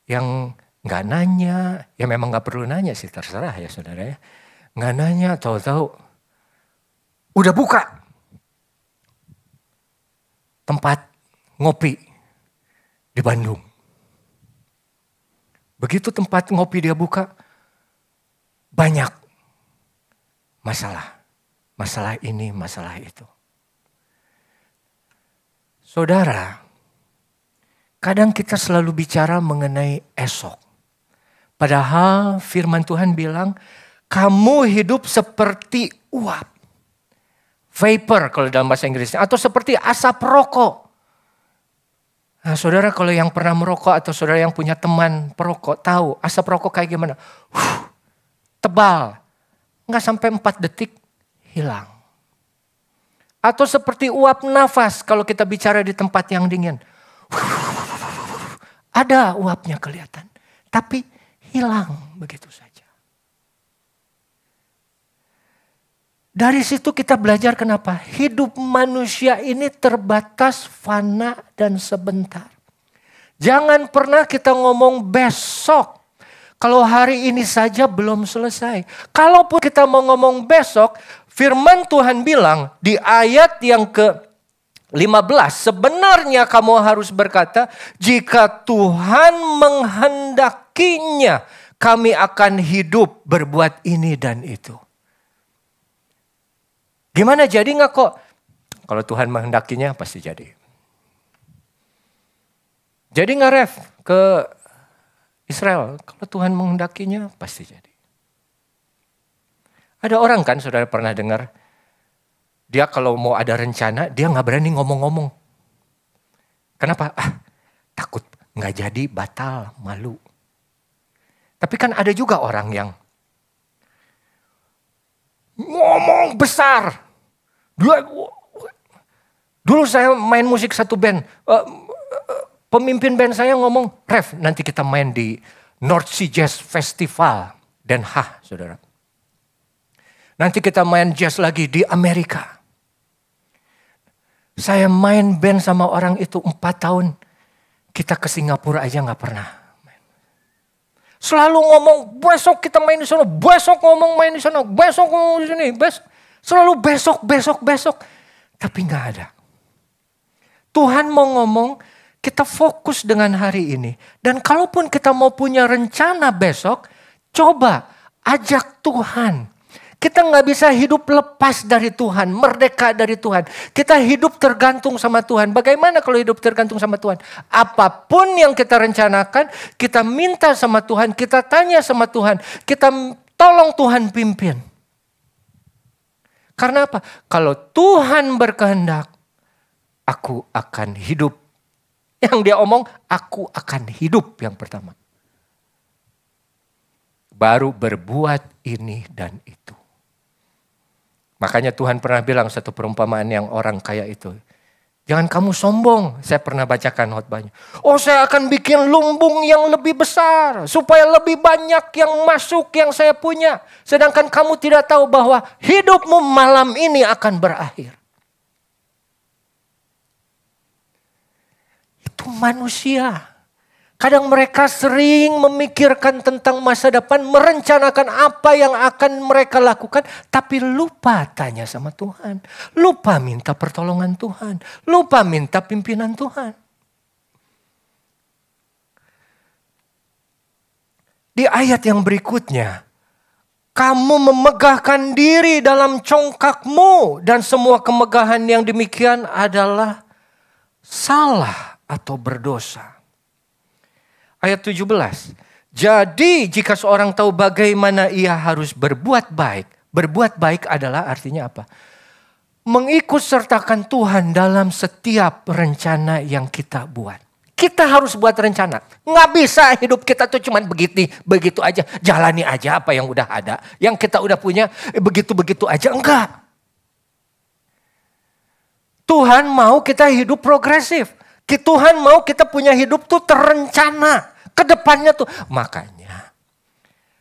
yang gak nanya, ya memang gak perlu nanya sih, terserah ya saudara ya. Gak nanya, tahu-tahu udah buka tempat ngopi di Bandung. Begitu tempat ngopi dia buka, banyak masalah. Masalah ini, masalah itu. Saudara, kadang kita selalu bicara mengenai esok. Padahal firman Tuhan bilang, kamu hidup seperti uap. Vapor kalau dalam bahasa Inggrisnya. Atau seperti asap rokok. Nah saudara kalau yang pernah merokok atau saudara yang punya teman perokok tahu asap rokok kayak gimana. Tebal. Nggak sampai 4 detik hilang. Atau seperti uap nafas kalau kita bicara di tempat yang dingin. Ada uapnya kelihatan, tapi hilang begitu saja. Dari situ kita belajar kenapa hidup manusia ini terbatas, fana, dan sebentar. Jangan pernah kita ngomong besok. Kalau hari ini saja belum selesai. Kalaupun kita mau ngomong besok, firman Tuhan bilang di ayat yang ke-15. Sebenarnya kamu harus berkata, jika Tuhan menghendakinya, kami akan hidup berbuat ini dan itu. Gimana jadi nggak kok? Kalau Tuhan menghendakinya pasti jadi. Jadi nggak Ref ke Israel? Kalau Tuhan menghendakinya pasti jadi. Ada orang kan saudara pernah dengar, dia kalau mau ada rencana dia nggak berani ngomong-ngomong. Kenapa? Takut nggak jadi, batal, malu. Tapi kan ada juga orang yang ngomong besar. Dulu saya main musik satu band. Pemimpin band saya ngomong, Ref, nanti kita main di North Sea Jazz Festival Den Haag, saudara. Nanti kita main jazz lagi di Amerika. Saya main band sama orang itu 4 tahun. Kita ke Singapura aja gak pernah main. Selalu ngomong, besok kita main di sana, besok ngomong main di sana, besok ngomong di sini, selalu besok. Tapi gak ada. Tuhan mau ngomong, kita fokus dengan hari ini. Dan kalaupun kita mau punya rencana besok, coba ajak Tuhan. Kita gak bisa hidup lepas dari Tuhan, merdeka dari Tuhan. Kita hidup tergantung sama Tuhan. Bagaimana kalau hidup tergantung sama Tuhan? Apapun yang kita rencanakan, kita minta sama Tuhan, kita tanya sama Tuhan, kita tolong Tuhan pimpin. Karena apa? Kalau Tuhan berkehendak, aku akan hidup. Yang dia omong, aku akan hidup yang pertama. Baru berbuat ini dan itu. Makanya Tuhan pernah bilang satu perumpamaan yang orang kaya itu. Jangan kamu sombong. Saya pernah bacakan khotbahnya. Oh, saya akan bikin lumbung yang lebih besar. Supaya lebih banyak yang masuk yang saya punya. Sedangkan kamu tidak tahu bahwa hidupmu malam ini akan berakhir. Itu manusia. Kadang mereka sering memikirkan tentang masa depan, merencanakan apa yang akan mereka lakukan, tapi lupa tanya sama Tuhan, lupa minta pertolongan Tuhan, lupa minta pimpinan Tuhan. Di ayat yang berikutnya, kamu memegahkan diri dalam congkakmu dan semua kemegahan yang demikian adalah salah atau berdosa. Ayat 17. Jadi jika seorang tahu bagaimana ia harus berbuat baik. Berbuat baik adalah artinya apa? Mengikut sertakan Tuhan dalam setiap rencana yang kita buat. Kita harus buat rencana. Nggak bisa hidup kita tuh cuman begitu aja. Jalani aja apa yang udah ada. Yang kita udah punya begitu-begitu aja. Enggak. Tuhan mau kita hidup progresif. Tuhan mau kita punya hidup tuh terencana. Kedepannya tuh. Makanya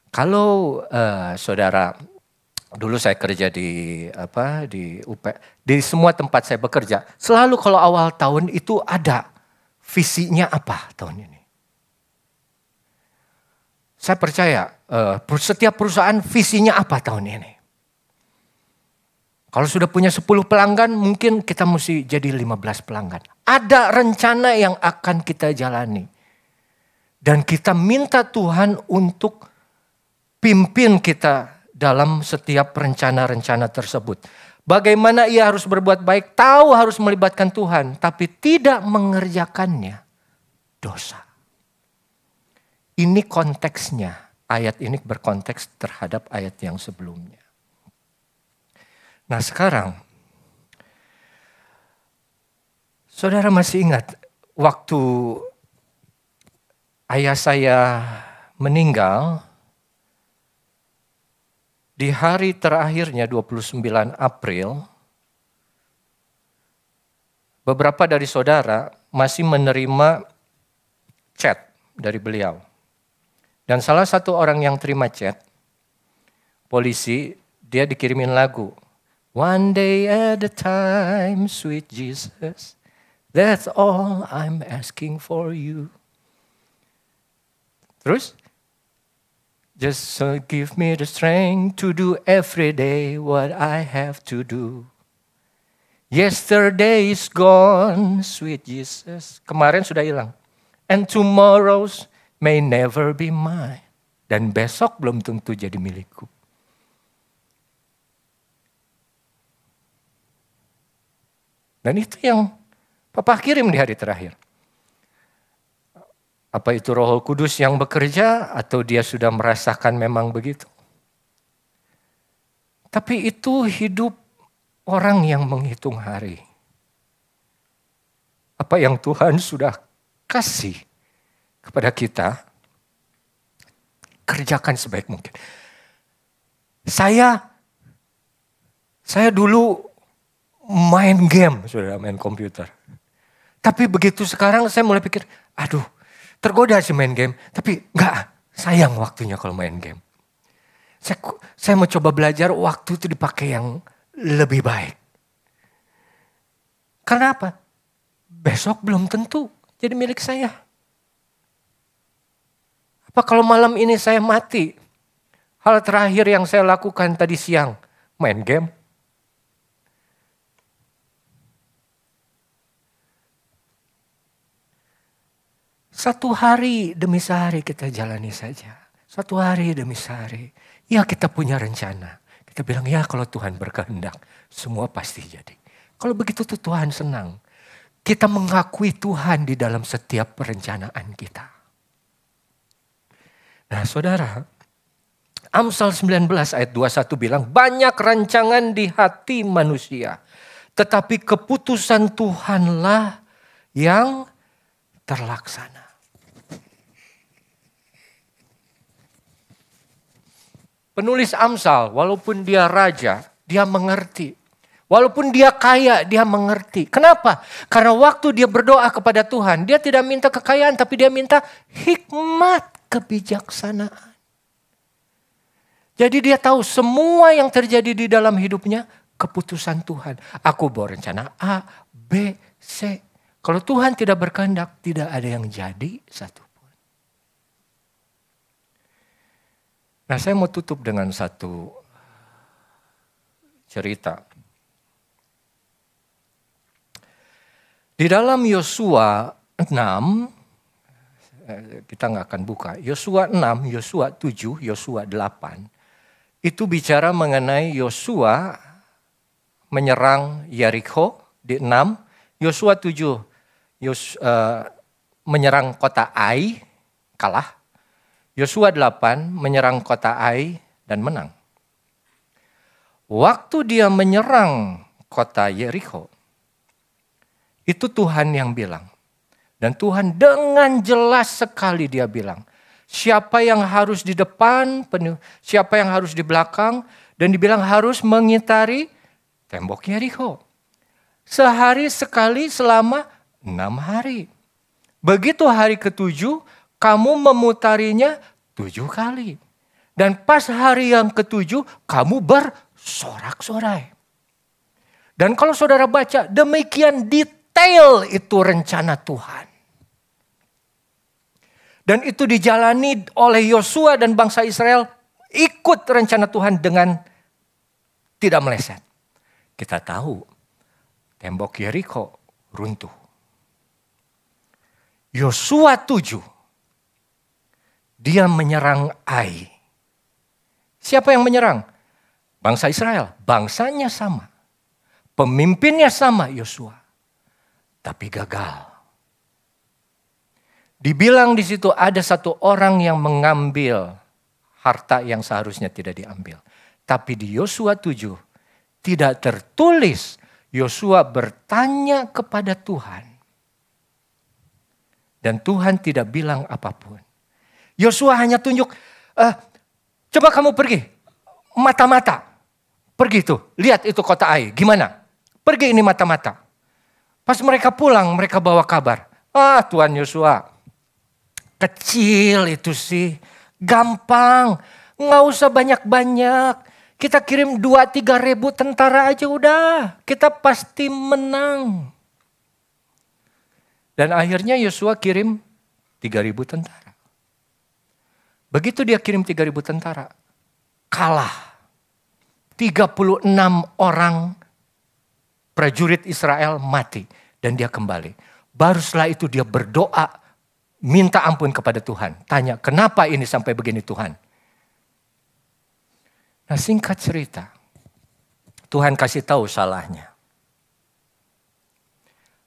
kalau saudara, dulu saya kerja di UP, di semua tempat saya bekerja. Selalu kalau awal tahun itu ada visinya apa tahun ini. Saya percaya setiap perusahaan visinya apa tahun ini. Kalau sudah punya 10 pelanggan, mungkin kita mesti jadi 15 pelanggan. Ada rencana yang akan kita jalani. Dan kita minta Tuhan untuk pimpin kita dalam setiap rencana-rencana tersebut. Bagaimana ia harus berbuat baik, tahu harus melibatkan Tuhan, tapi tidak mengerjakannya, dosa. Ini konteksnya, ayat ini berkonteks terhadap ayat yang sebelumnya. Nah sekarang, saudara masih ingat waktu ayah saya meninggal, di hari terakhirnya 29 April, beberapa dari saudara masih menerima chat dari beliau. Dan salah satu orang yang terima chat, polisi, dia dikirimin lagu. One day at a time, sweet Jesus, that's all I'm asking for you. Terus, just so give me the strength to do every day what I have to do. Yesterday is gone, sweet Jesus. Kemarin sudah hilang. And tomorrow's may never be mine. Dan besok belum tentu jadi milikku. Dan itu yang Papa kirim di hari terakhir. Apa itu Roh Kudus yang bekerja atau dia sudah merasakan memang begitu? Tapi itu hidup orang yang menghitung hari. Apa yang Tuhan sudah kasih kepada kita, kerjakan sebaik mungkin. Saya dulu main game, sudah main komputer. Tapi begitu sekarang saya mulai pikir, aduh, tergoda sih main game, tapi enggak, sayang waktunya kalau main game. Saya mau coba belajar waktu itu dipakai yang lebih baik. Karena apa? Besok belum tentu jadi milik saya. Apa kalau malam ini saya mati? Hal terakhir yang saya lakukan tadi siang, main game. Satu hari demi sehari kita jalani saja. Satu hari demi sehari. Ya kita punya rencana. Kita bilang ya kalau Tuhan berkehendak semua pasti jadi. Kalau begitu tuh Tuhan senang. Kita mengakui Tuhan di dalam setiap perencanaan kita. Nah saudara, Amsal 19 ayat 21 bilang banyak rancangan di hati manusia. Tetapi keputusan Tuhanlah yang terlaksana. Penulis Amsal, walaupun dia raja, dia mengerti. Walaupun dia kaya, dia mengerti. Kenapa? Karena waktu dia berdoa kepada Tuhan, dia tidak minta kekayaan, tapi dia minta hikmat kebijaksanaan. Jadi dia tahu semua yang terjadi di dalam hidupnya, keputusan Tuhan. Aku bawa rencana A, B, C. Kalau Tuhan tidak berkehendak, tidak ada yang jadi satu. Nah saya mau tutup dengan satu cerita. Di dalam Yosua 6, kita nggak akan buka. Yosua 6, Yosua 7, Yosua 8. Itu bicara mengenai Yosua menyerang Yerikho di 6. Yosua 7 menyerang kota Ai, kalah. Yosua 8 menyerang kota Ai dan menang. Waktu dia menyerang kota Yerikho, itu Tuhan yang bilang. Dan Tuhan dengan jelas sekali dia bilang, siapa yang harus di depan, siapa yang harus di belakang, dan dibilang harus mengitari tembok Yerikho. Sehari sekali selama 6 hari. Begitu hari ke-7, kamu memutarinya 7 kali. Dan pas hari yang ke-7, kamu bersorak-sorai. Dan kalau saudara baca, demikian detail itu rencana Tuhan. Dan itu dijalani oleh Yosua dan bangsa Israel ikut rencana Tuhan dengan tidak meleset. Kita tahu tembok Yerikho runtuh. Yosua 7, dia menyerang Ai. Siapa yang menyerang? Bangsa Israel. Bangsanya sama. Pemimpinnya sama Yosua. Tapi gagal. Dibilang di situ ada satu orang yang mengambil harta yang seharusnya tidak diambil. Tapi di Yosua 7 tidak tertulis Yosua bertanya kepada Tuhan. Dan Tuhan tidak bilang apapun. Yosua hanya tunjuk, coba kamu pergi, mata-mata. Pergi tuh, lihat itu kota Ai, gimana? Pergi ini mata-mata. Pas mereka pulang, mereka bawa kabar. Tuan Yosua, kecil itu sih, gampang, nggak usah banyak-banyak. Kita kirim 2-3 ribu tentara aja udah, kita pasti menang. Dan akhirnya Yosua kirim 3.000 tentara. Begitu dia kirim 3.000 tentara, kalah. 36 orang prajurit Israel mati dan dia kembali. Baru setelah itu dia berdoa, minta ampun kepada Tuhan. Tanya, kenapa ini sampai begini Tuhan? Nah, singkat cerita, Tuhan kasih tahu salahnya.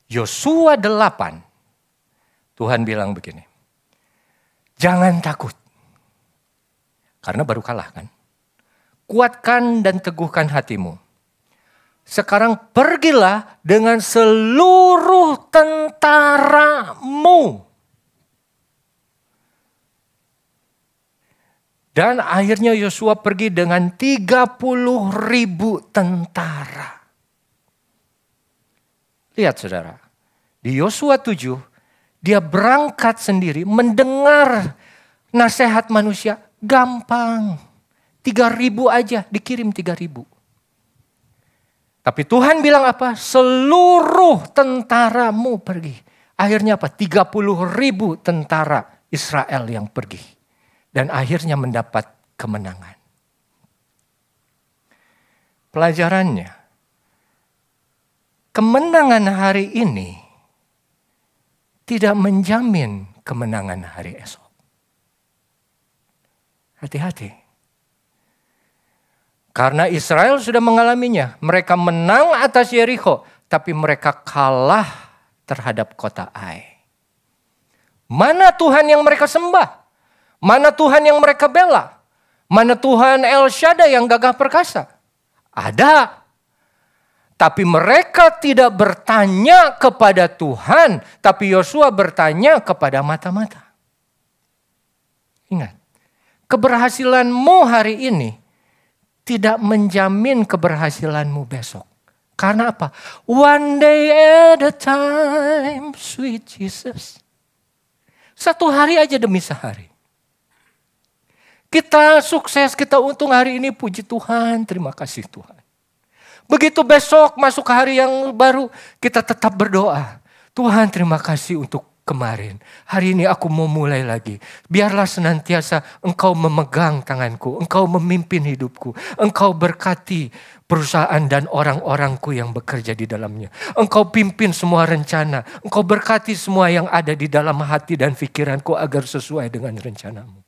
Yosua 8, Tuhan bilang begini, jangan takut. Karena baru kalah kan. Kuatkan dan teguhkan hatimu. Sekarang pergilah dengan seluruh tentaramu. Dan akhirnya Yosua pergi dengan 30.000 tentara. Lihat saudara, di Yosua 7, dia berangkat sendiri mendengar nasihat manusia, gampang. 3.000 aja, dikirim 3.000. Tapi Tuhan bilang apa? Seluruh tentaramu pergi. Akhirnya apa? 30.000 tentara Israel yang pergi. Dan akhirnya mendapat kemenangan. Pelajarannya, kemenangan hari ini tidak menjamin kemenangan hari esok. Hati-hati. Karena Israel sudah mengalaminya. Mereka menang atas Yeriko. Tapi mereka kalah terhadap kota Ai. Mana Tuhan yang mereka sembah? Mana Tuhan yang mereka bela? Mana Tuhan El Shaddai yang gagah perkasa? Ada. Tapi mereka tidak bertanya kepada Tuhan. Tapi Yosua bertanya kepada mata-mata. Ingat. Keberhasilanmu hari ini tidak menjamin keberhasilanmu besok. Karena apa? One day at a time, sweet Jesus. Satu hari aja demi sehari. Kita sukses, kita untung hari ini, puji Tuhan, terima kasih Tuhan. Begitu besok masuk hari yang baru, kita tetap berdoa. Tuhan terima kasih untuk kemarin. Hari ini aku mau mulai lagi. Biarlah senantiasa Engkau memegang tanganku. Engkau memimpin hidupku. Engkau berkati perusahaan dan orang-orangku yang bekerja di dalamnya. Engkau pimpin semua rencana. Engkau berkati semua yang ada di dalam hati dan pikiranku agar sesuai dengan rencanamu.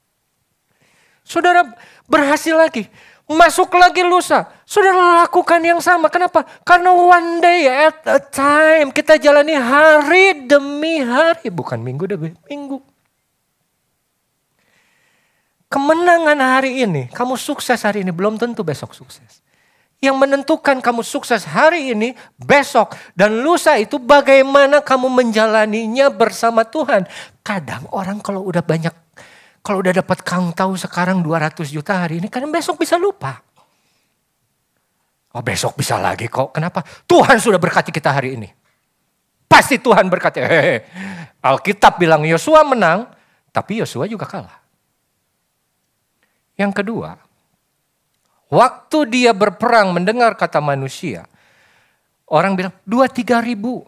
Saudara berhasil lagi. Masuk lagi lusa. Saudara lakukan yang sama. Kenapa? Karena one day at a time. Kita jalani hari demi hari. Bukan minggu demi minggu. Kemenangan hari ini. Kamu sukses hari ini. Belum tentu besok sukses. Yang menentukan kamu sukses hari ini. Besok. Dan lusa itu bagaimana kamu menjalaninya bersama Tuhan. Kadang orang kalau udah banyak. Kalau udah dapat kang tahu sekarang 200 juta hari ini, kadang besok bisa lupa. Oh besok bisa lagi kok, kenapa? Tuhan sudah berkati kita hari ini. Pasti Tuhan berkati. Alkitab bilang Yosua menang, tapi Yosua juga kalah. Yang kedua, waktu dia berperang mendengar kata manusia, orang bilang 2-3 ribu.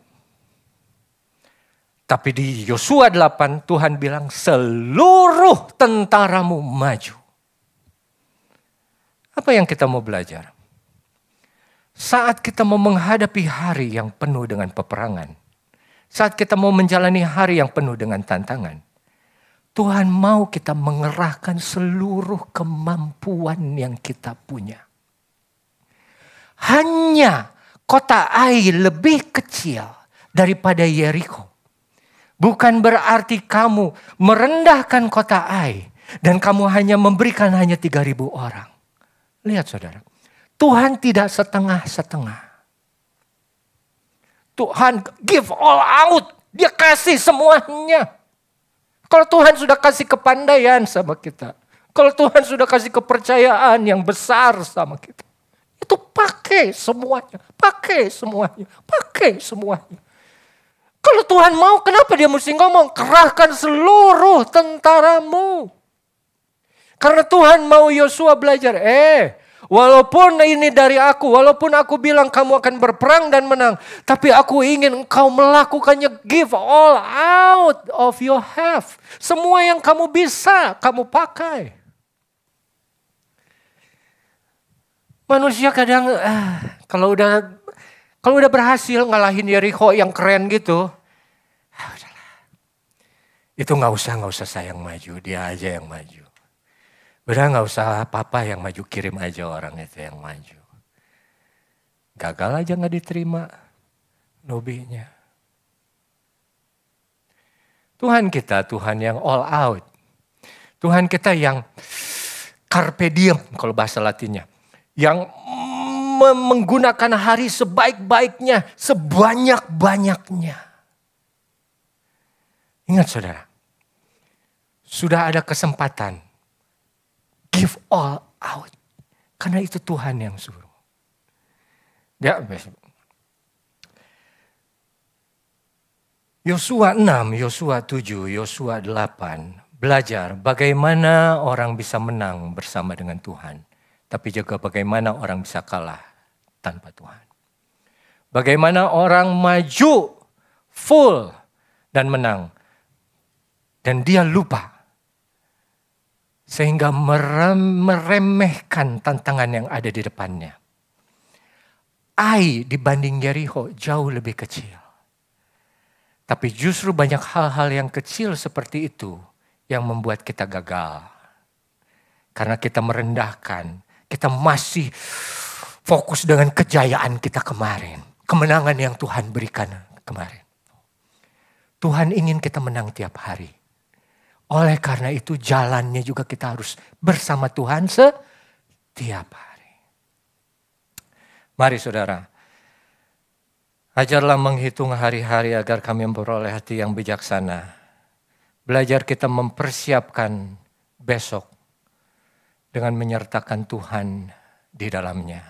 Tapi di Yosua 8 Tuhan bilang seluruh tentaramu maju. Apa yang kita mau belajar? Saat kita mau menghadapi hari yang penuh dengan peperangan. Saat kita mau menjalani hari yang penuh dengan tantangan. Tuhan mau kita mengerahkan seluruh kemampuan yang kita punya. Hanya kota Ai lebih kecil daripada Yeriko. Bukan berarti kamu merendahkan kota Ai. Dan kamu hanya memberikan hanya 3.000 orang. Lihat saudara. Tuhan tidak setengah-setengah. Tuhan give all out. Dia kasih semuanya. Kalau Tuhan sudah kasih kepandaian sama kita. Kalau Tuhan sudah kasih kepercayaan yang besar sama kita. Itu pakai semuanya. Pakai semuanya. Pakai semuanya. Kalau Tuhan mau, kenapa dia mesti ngomong? Kerahkan seluruh tentaramu. Karena Tuhan mau Yosua belajar. Walaupun ini dari aku, walaupun aku bilang kamu akan berperang dan menang. Tapi aku ingin engkau melakukannya, give all out of your have. Semua yang kamu bisa, kamu pakai. Manusia kadang, kalau udah berhasil ngalahin Yeriko yang keren gitu. Udahlah. Itu gak usah saya yang maju, dia aja yang maju. Udah gak usah papa yang maju, kirim aja orang itu yang maju. Gagal aja gak diterima lobinya. Tuhan kita, Tuhan yang all out. Tuhan kita yang carpe diem kalau bahasa Latinnya. Yang menggunakan hari sebaik-baiknya, sebanyak-banyaknya. Ingat saudara, sudah ada kesempatan. Give all out. Karena itu Tuhan yang suruh. Yosua 6, Yosua 7, Yosua 8. Belajar bagaimana orang bisa menang bersama dengan Tuhan. Tapi juga bagaimana orang bisa kalah tanpa Tuhan. Bagaimana orang maju full dan menang. Dan dia lupa. Sehingga meremehkan tantangan yang ada di depannya. Ai dibanding Yeriko jauh lebih kecil. Tapi justru banyak hal-hal yang kecil seperti itu yang membuat kita gagal. Karena kita merendahkan, kita masih fokus dengan kejayaan kita kemarin. Kemenangan yang Tuhan berikan kemarin. Tuhan ingin kita menang tiap hari. Oleh karena itu jalannya juga kita harus bersama Tuhan setiap hari. Mari saudara, ajarlah menghitung hari-hari agar kami memperoleh hati yang bijaksana. Belajar kita mempersiapkan besok dengan menyertakan Tuhan di dalamnya.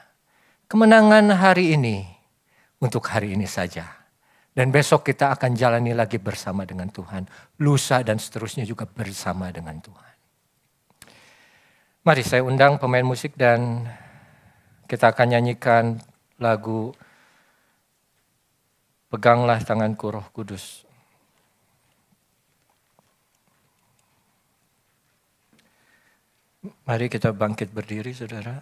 Kemenangan hari ini untuk hari ini saja. Dan besok kita akan jalani lagi bersama dengan Tuhan. Lusa dan seterusnya juga bersama dengan Tuhan. Mari saya undang pemain musik dan kita akan nyanyikan lagu Peganglah Tanganku Roh Kudus. Mari kita bangkit berdiri saudara.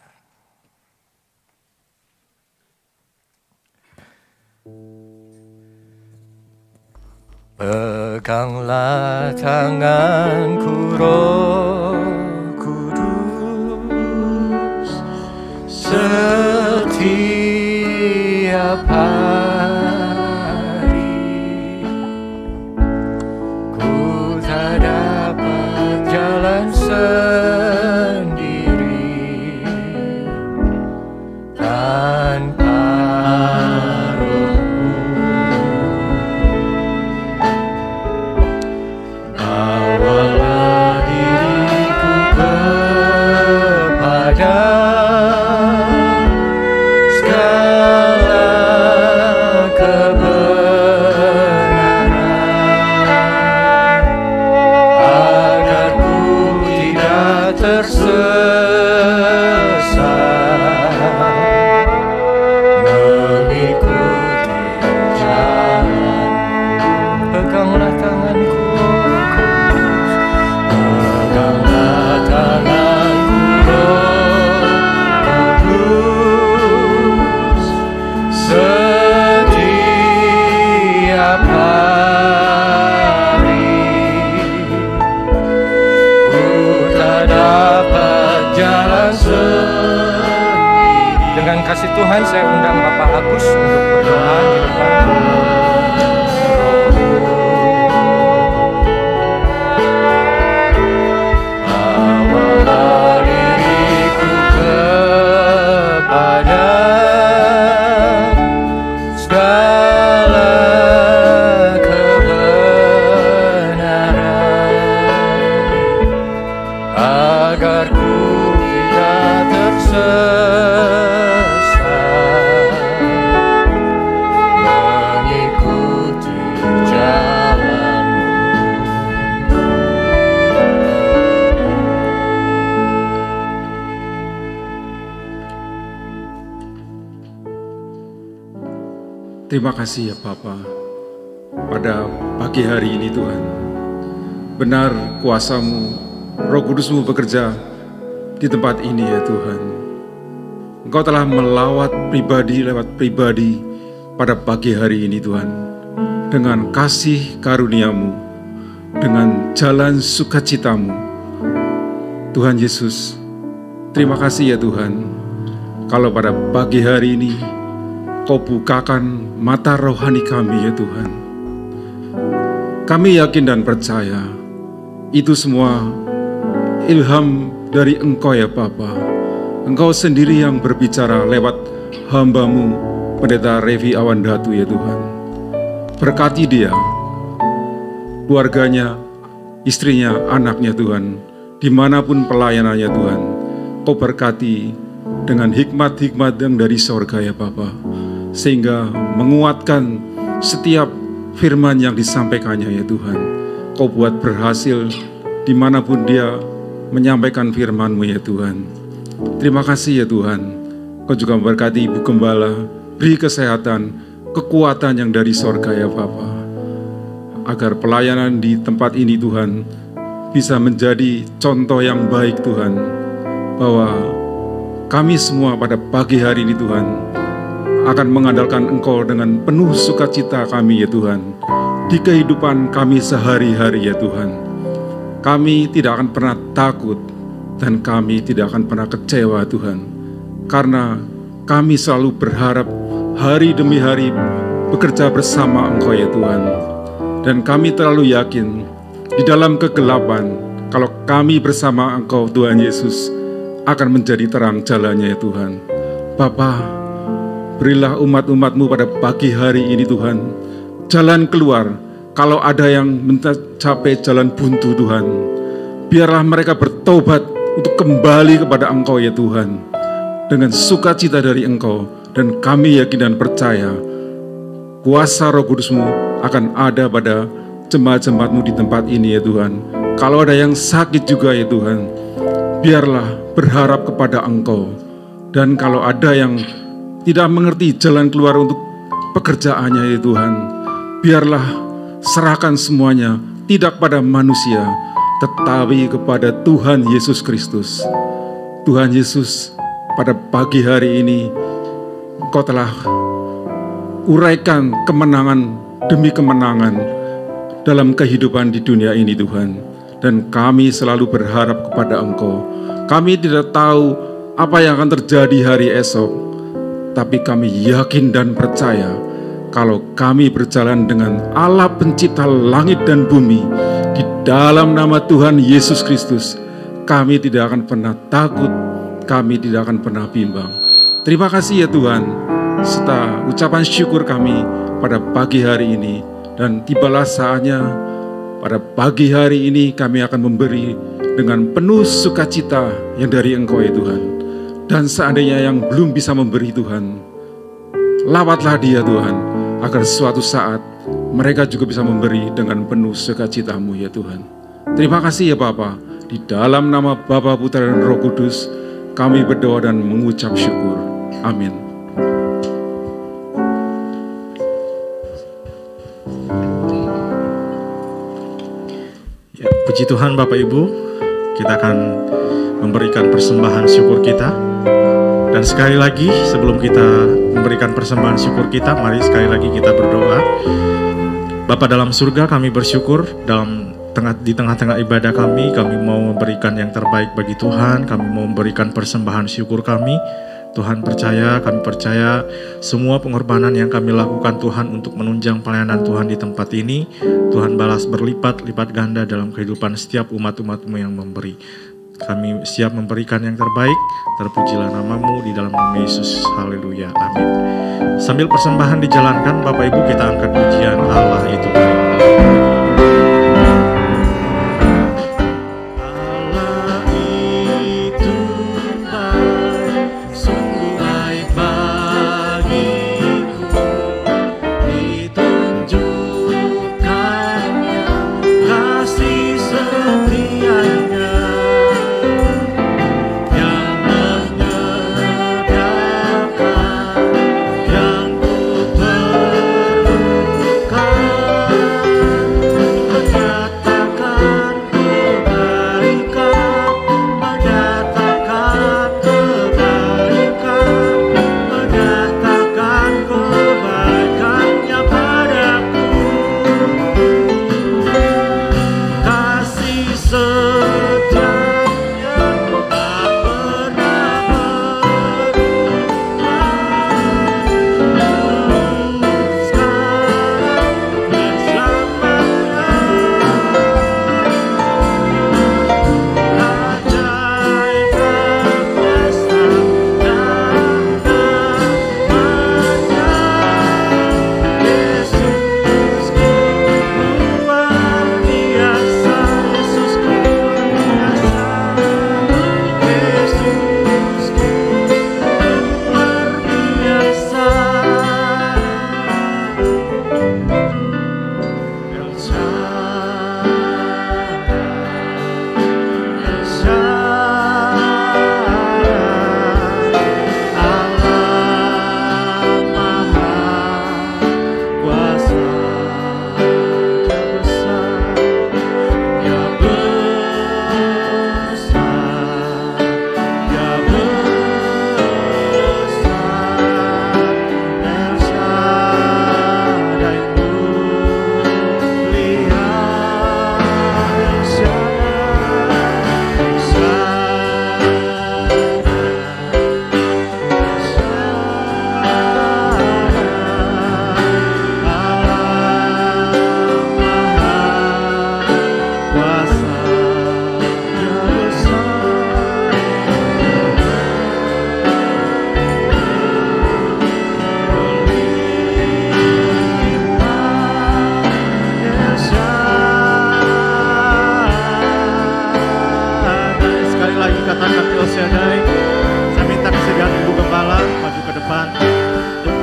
Peganglah tanganku Roh Kudus setiap hari. Ku tak dapat jalan sendiri tanpa dengan kasih Tuhan saya undang Bapak Agus untuk berdoa di depan. Bawalah diriku kepada segala kebenaran agar ku tidak tersesat. Terima kasih ya Bapa, pada pagi hari ini Tuhan. Benar kuasa-Mu, Roh Kudus-Mu bekerja di tempat ini ya Tuhan. Engkau telah melawat pribadi lewat pribadi pada pagi hari ini Tuhan. Dengan kasih karunia-Mu, dengan jalan sukacita-Mu. Tuhan Yesus, terima kasih ya Tuhan. Kalau pada pagi hari ini Kau bukakan mata rohani kami ya Tuhan. Kami yakin dan percaya itu semua ilham dari Engkau ya Bapa. Engkau sendiri yang berbicara lewat hamba-Mu Pendeta Revi Awandatu ya Tuhan. Berkati dia, keluarganya, istrinya, anaknya Tuhan, dimanapun pelayanannya Tuhan. Kau berkati dengan hikmat-hikmat yang dari sorga ya Bapa, sehingga menguatkan setiap firman yang disampaikannya ya Tuhan. Kau buat berhasil dimanapun dia menyampaikan firman-Mu ya Tuhan. Terima kasih ya Tuhan. Kau juga memberkati Ibu Gembala, beri kesehatan, kekuatan yang dari sorga ya Bapa, agar pelayanan di tempat ini Tuhan bisa menjadi contoh yang baik Tuhan, bahwa kami semua pada pagi hari ini Tuhan akan mengandalkan Engkau dengan penuh sukacita kami ya Tuhan, di kehidupan kami sehari-hari ya Tuhan. Kami tidak akan pernah takut dan kami tidak akan pernah kecewa Tuhan, karena kami selalu berharap hari demi hari bekerja bersama Engkau ya Tuhan. Dan kami terlalu yakin di dalam kegelapan, kalau kami bersama Engkau Tuhan Yesus akan menjadi terang jalannya ya Tuhan. Bapa, berilah umat-umat-Mu pada pagi hari ini Tuhan jalan keluar. Kalau ada yang mencapai jalan buntu Tuhan, biarlah mereka bertobat untuk kembali kepada Engkau ya Tuhan, dengan sukacita dari Engkau. Dan kami yakin dan percaya kuasa Roh Kudus-Mu akan ada pada jemaat-jemaat-Mu di tempat ini ya Tuhan. Kalau ada yang sakit juga ya Tuhan, biarlah berharap kepada Engkau. Dan kalau ada yang tidak mengerti jalan keluar untuk pekerjaannya ya Tuhan, biarlah serahkan semuanya tidak pada manusia, tetapi kepada Tuhan Yesus Kristus. Tuhan Yesus, pada pagi hari ini Engkau telah uraikan kemenangan demi kemenangan dalam kehidupan di dunia ini Tuhan. Dan kami selalu berharap kepada Engkau. Kami tidak tahu apa yang akan terjadi hari esok, tapi kami yakin dan percaya kalau kami berjalan dengan Allah pencipta langit dan bumi, di dalam nama Tuhan Yesus Kristus, kami tidak akan pernah takut, kami tidak akan pernah bimbang. Terima kasih ya Tuhan, serta ucapan syukur kami pada pagi hari ini. Dan tibalah saatnya pada pagi hari ini kami akan memberi dengan penuh sukacita yang dari Engkau ya Tuhan. Dan seandainya yang belum bisa memberi Tuhan, lawatlah dia Tuhan, agar suatu saat mereka juga bisa memberi dengan penuh sukacita-Mu ya Tuhan. Terima kasih ya Bapa. Di dalam nama Bapa, Putra dan Roh Kudus kami berdoa dan mengucap syukur. Amin. Ya, puji Tuhan Bapak Ibu, kita akan memberikan persembahan syukur kita. Dan sekali lagi sebelum kita memberikan persembahan syukur kita, mari sekali lagi kita berdoa. Bapa dalam surga, kami bersyukur di tengah-tengah ibadah kami mau memberikan yang terbaik bagi Tuhan, kami mau memberikan persembahan syukur kami. Tuhan kami percaya semua pengorbanan yang kami lakukan Tuhan untuk menunjang pelayanan Tuhan di tempat ini, Tuhan balas berlipat-lipat ganda dalam kehidupan setiap umat-umat-Mu yang memberi. Kami siap memberikan yang terbaik, terpujilah nama-Mu di dalam nama Yesus, haleluya, amin. Sambil persembahan dijalankan, Bapak Ibu kita angkat pujian Allah itu baik. Yang ku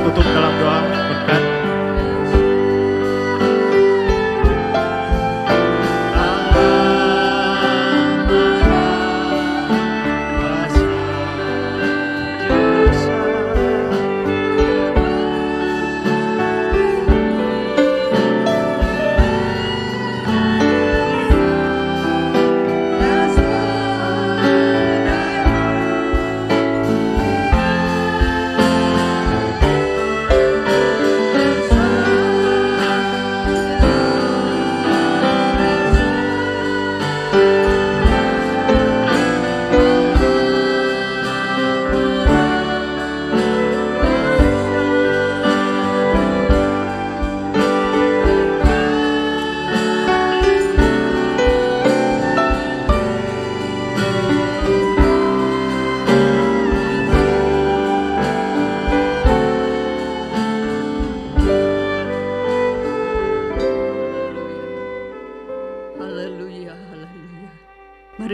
tutup dalam doa berkat.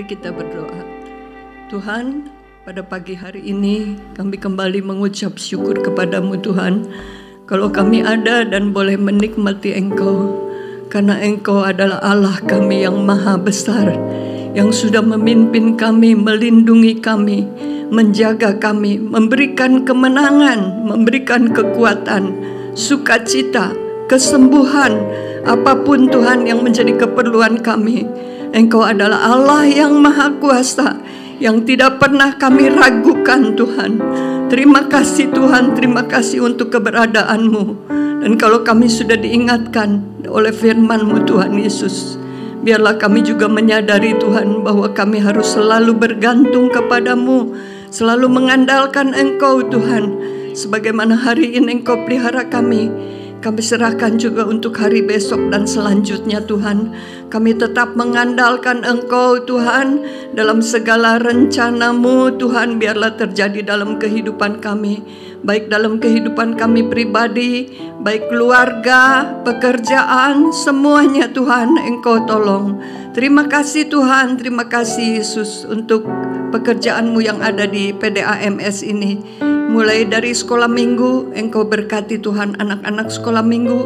Kita berdoa. Tuhan, pada pagi hari ini kami kembali mengucap syukur kepadamu Tuhan, kalau kami ada dan boleh menikmati Engkau, karena Engkau adalah Allah kami yang maha besar, yang sudah memimpin kami, melindungi kami, menjaga kami, memberikan kemenangan, memberikan kekuatan, sukacita, kesembuhan, apapun Tuhan yang menjadi keperluan kami. Engkau adalah Allah yang maha kuasa, yang tidak pernah kami ragukan Tuhan. Terima kasih Tuhan, terima kasih untuk keberadaanmu. Dan kalau kami sudah diingatkan oleh firman-Mu Tuhan Yesus, biarlah kami juga menyadari Tuhan bahwa kami harus selalu bergantung kepadamu, selalu mengandalkan Engkau Tuhan. Sebagaimana hari ini Engkau pelihara kami serahkan juga untuk hari besok dan selanjutnya Tuhan. Kami tetap mengandalkan Engkau Tuhan, dalam segala rencana-Mu Tuhan, biarlah terjadi dalam kehidupan kami, baik dalam kehidupan kami pribadi, baik keluarga, pekerjaan, semuanya Tuhan Engkau tolong. Terima kasih Tuhan, terima kasih Yesus untuk pekerjaan-Mu yang ada di PDAMS ini. Mulai dari sekolah minggu, Engkau berkati Tuhan anak-anak sekolah minggu,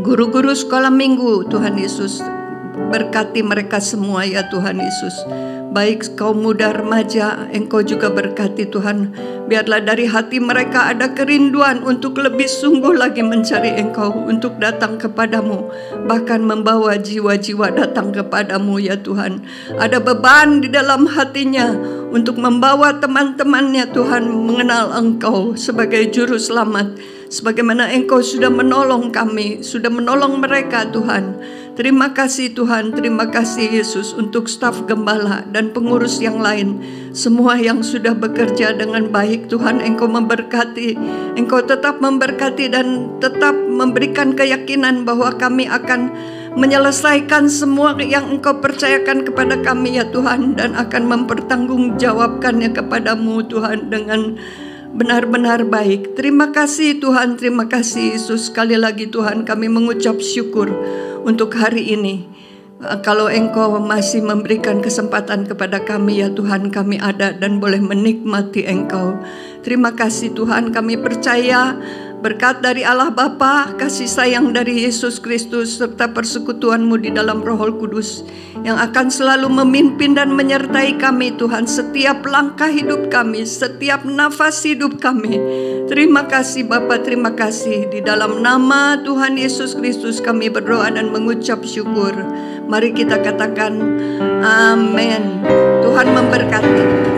guru-guru sekolah minggu, Tuhan Yesus. Berkati mereka semua ya Tuhan Yesus. Baik kaum muda remaja, Engkau juga berkati Tuhan. Biarlah dari hati mereka ada kerinduan untuk lebih sungguh lagi mencari Engkau, untuk datang kepadamu, bahkan membawa jiwa-jiwa datang kepadamu ya Tuhan. Ada beban di dalam hatinya untuk membawa teman-temannya Tuhan mengenal Engkau sebagai juru selamat. Sebagaimana Engkau sudah menolong kami, sudah menolong mereka Tuhan. Terima kasih Tuhan, terima kasih Yesus untuk staf gembala dan pengurus yang lain. Semua yang sudah bekerja dengan baik Tuhan, Engkau memberkati. Engkau tetap memberkati dan tetap memberikan keyakinan bahwa kami akan menyelesaikan semua yang Engkau percayakan kepada kami ya Tuhan, dan akan mempertanggungjawabkannya kepadamu Tuhan dengan benar-benar baik. Terima kasih Tuhan, terima kasih Yesus. Sekali lagi Tuhan, kami mengucap syukur untuk hari ini. Kalau Engkau masih memberikan kesempatan kepada kami ya Tuhan, kami ada dan boleh menikmati Engkau. Terima kasih Tuhan, kami percaya berkat dari Allah Bapa, kasih sayang dari Yesus Kristus, serta persekutuan-Mu di dalam Roh Kudus yang akan selalu memimpin dan menyertai kami Tuhan, setiap langkah hidup kami, setiap nafas hidup kami. Terima kasih Bapa, terima kasih. Di dalam nama Tuhan Yesus Kristus kami berdoa dan mengucap syukur. Mari kita katakan amin. Tuhan memberkati.